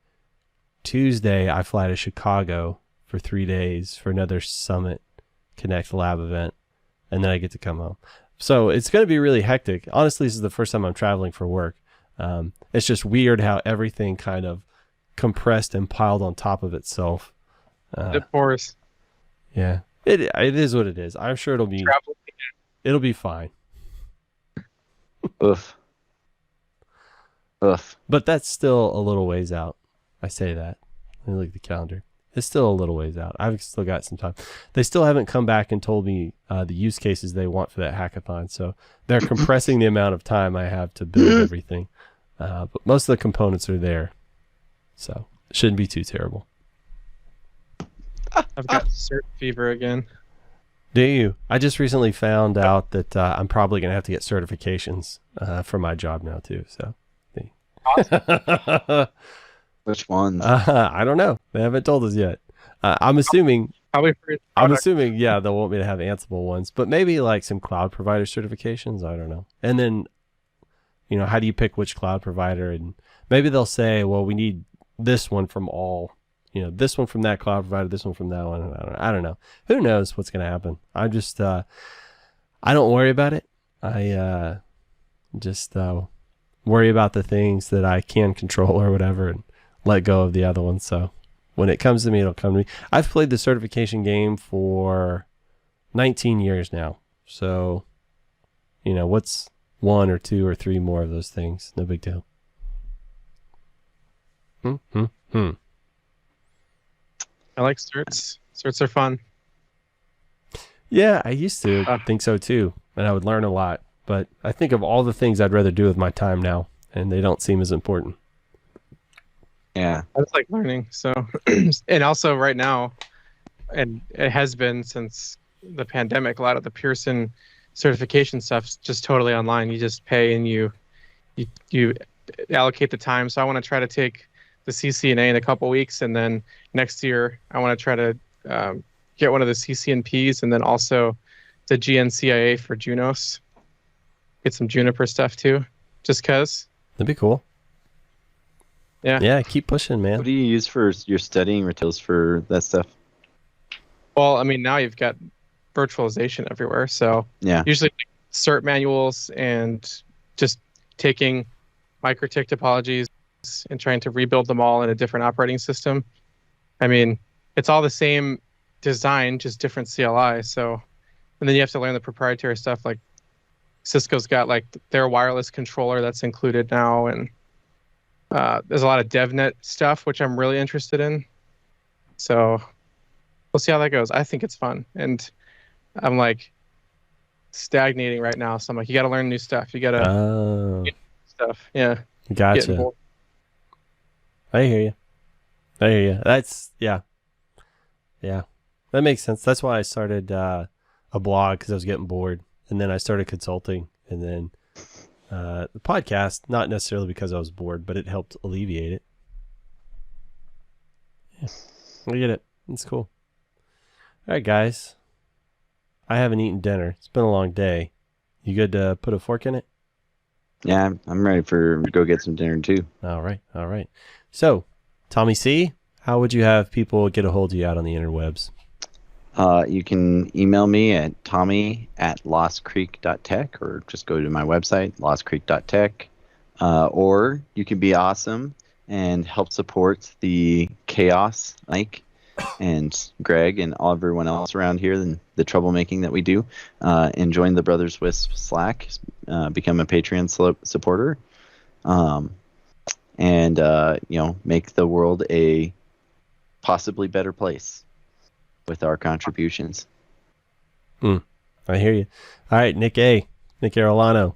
Tuesday I fly to Chicago for 3 days for another Summit Connect Lab event, and then I get to come home. So it's going to be really hectic. Honestly, this is the first time I'm traveling for work. It's just weird how everything kind of compressed and piled on top of itself. Of course. Yeah, it is what it is. I'm sure it'll be fine. Oof. But that's still a little ways out. I say that. Let me look at the calendar. It's still a little ways out. I've still got some time. They still haven't come back and told me the use cases they want for that hackathon. So they're compressing the amount of time I have to build everything. But most of the components are there. So it shouldn't be too terrible. I've got cert fever again. Do you? I just recently found out that I'm probably going to have to get certifications for my job now too. So, Which ones? I don't know. They haven't told us yet. I'm assuming. Yeah, they'll want me to have Ansible ones, but maybe like some cloud provider certifications. I don't know. And then, how do you pick which cloud provider? And maybe they'll say, well, we need this one from all. This one from that cloud provider, this one from that one. I don't know. Who knows what's going to happen? I just, I don't worry about it. I just worry about the things that I can control or whatever and let go of the other ones. So when it comes to me, it'll come to me. I've played the certification game for 19 years now. So, what's 1 or 2 or 3 more of those things? No big deal. I like certs. Certs are fun. Yeah, I used to think so too, and I would learn a lot. But I think of all the things I'd rather do with my time now, and they don't seem as important. Yeah. I just like learning. So, and also right now, and it has been since the pandemic, a lot of the Pearson certification stuff's just totally online. You just pay and you allocate the time. So I want to try to take the CCNA in a couple weeks, and then next year I want to try to get one of the CCNPs, and then also the GNCIA for Junos. Get some Juniper stuff too, just cause. That'd be cool. Yeah. Yeah, keep pushing, man. What do you use for your studying materials for that stuff? Well, I mean, now you've got virtualization everywhere, so Yeah. usually cert manuals and just taking Mikrotik topologies and trying to rebuild them all in a different operating system. I mean, it's all the same design, just different CLI. So, and then you have to learn the proprietary stuff. Like Cisco's got like their wireless controller that's included now, and there's a lot of DevNet stuff which I'm really interested in. So we'll see how that goes. I think it's fun, and I'm like stagnating right now. So I'm like, you got to learn new stuff. You got to get stuff. Yeah. Gotcha. I hear you. That's, yeah. That makes sense. That's why I started a blog, because I was getting bored. And then I started consulting. And then the podcast, not necessarily because I was bored, but it helped alleviate it. Yeah, I get it. It's cool. All right, guys. I haven't eaten dinner. It's been a long day. You good to put a fork in it? Yeah, I'm ready to go get some dinner too. All right. So, Tommy C, how would you have people get a hold of you out on the interwebs? You can email me at tommy@lostcreek.tech, or just go to my website, lostcreek.tech. Or you can be awesome and help support the chaos, Mike and Greg and everyone else around here, and the troublemaking that we do, and join the Brothers WISP Slack, become a Patreon supporter, and make the world a possibly better place with our contributions. I hear you. All right, Nick Arolano,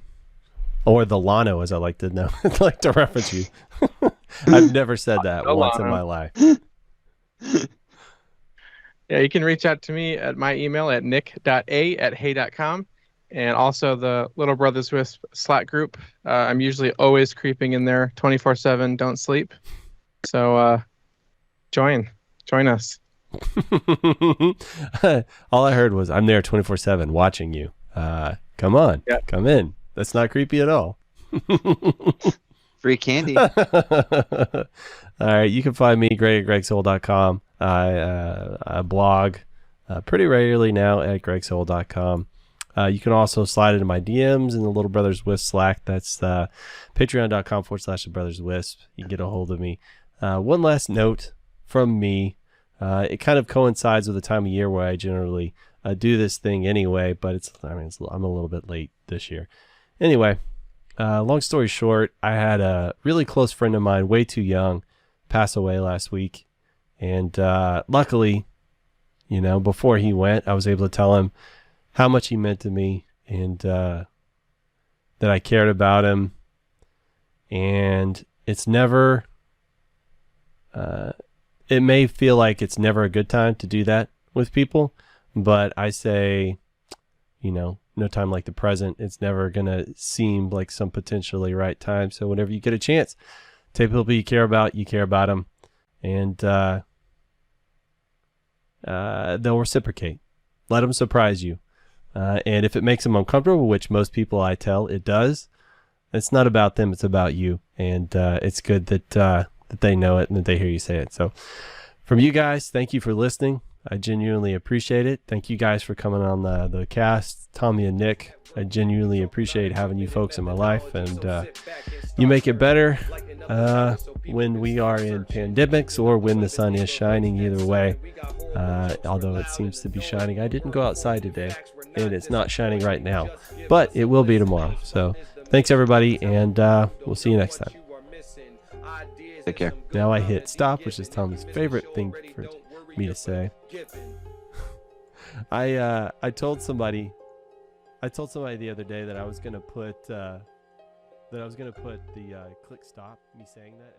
or the Lano, as I like to know. I like to reference you. I've never said that once in my life. Yeah, you can reach out to me at my email at nick.a@hey.com, and also the Little Brothers WISP Slack group. I'm usually always creeping in there 24/7, don't sleep. So Join us. All I heard was, I'm there 24/7 watching you. Come on, Yeah. come in. That's not creepy at all. Free candy. All right, you can find me, Greg, at gregsoul.com. I blog pretty regularly now at gregsoul.com. You can also slide into my DMs in the Little Brothers Wisp Slack. That's patreon.com/the Brothers Wisp. You can get a hold of me. One last note from me. It kind of coincides with the time of year where I generally do this thing anyway, but I'm a little bit late this year. Anyway, long story short, I had a really close friend of mine, way too young, pass away last week. And luckily, before he went, I was able to tell him how much he meant to me, and that I cared about him. And it's never, it may feel like it's never a good time to do that with people, but I say, no time like the present. It's never going to seem like some potentially right time. So whenever you get a chance, take people you care about them, and they'll reciprocate. Let them surprise you. And if it makes them uncomfortable, which most people I tell it does, it's not about them, it's about you. And it's good that they know it and that they hear you say it. So from you guys, thank you for listening. I genuinely appreciate it. Thank you guys for coming on the cast. Tommy and Nick, I genuinely appreciate having you folks in my life. And you make it better when we are in pandemics or when the sun is shining, either way. Although it seems to be shining. I didn't go outside today, and it's not shining right now, but it will be tomorrow. So thanks, everybody, and we'll see you next time. Take care. Now I hit stop, which is Tommy's favorite thing for me to say. I told somebody the other day that I was gonna put the click stop, me saying that.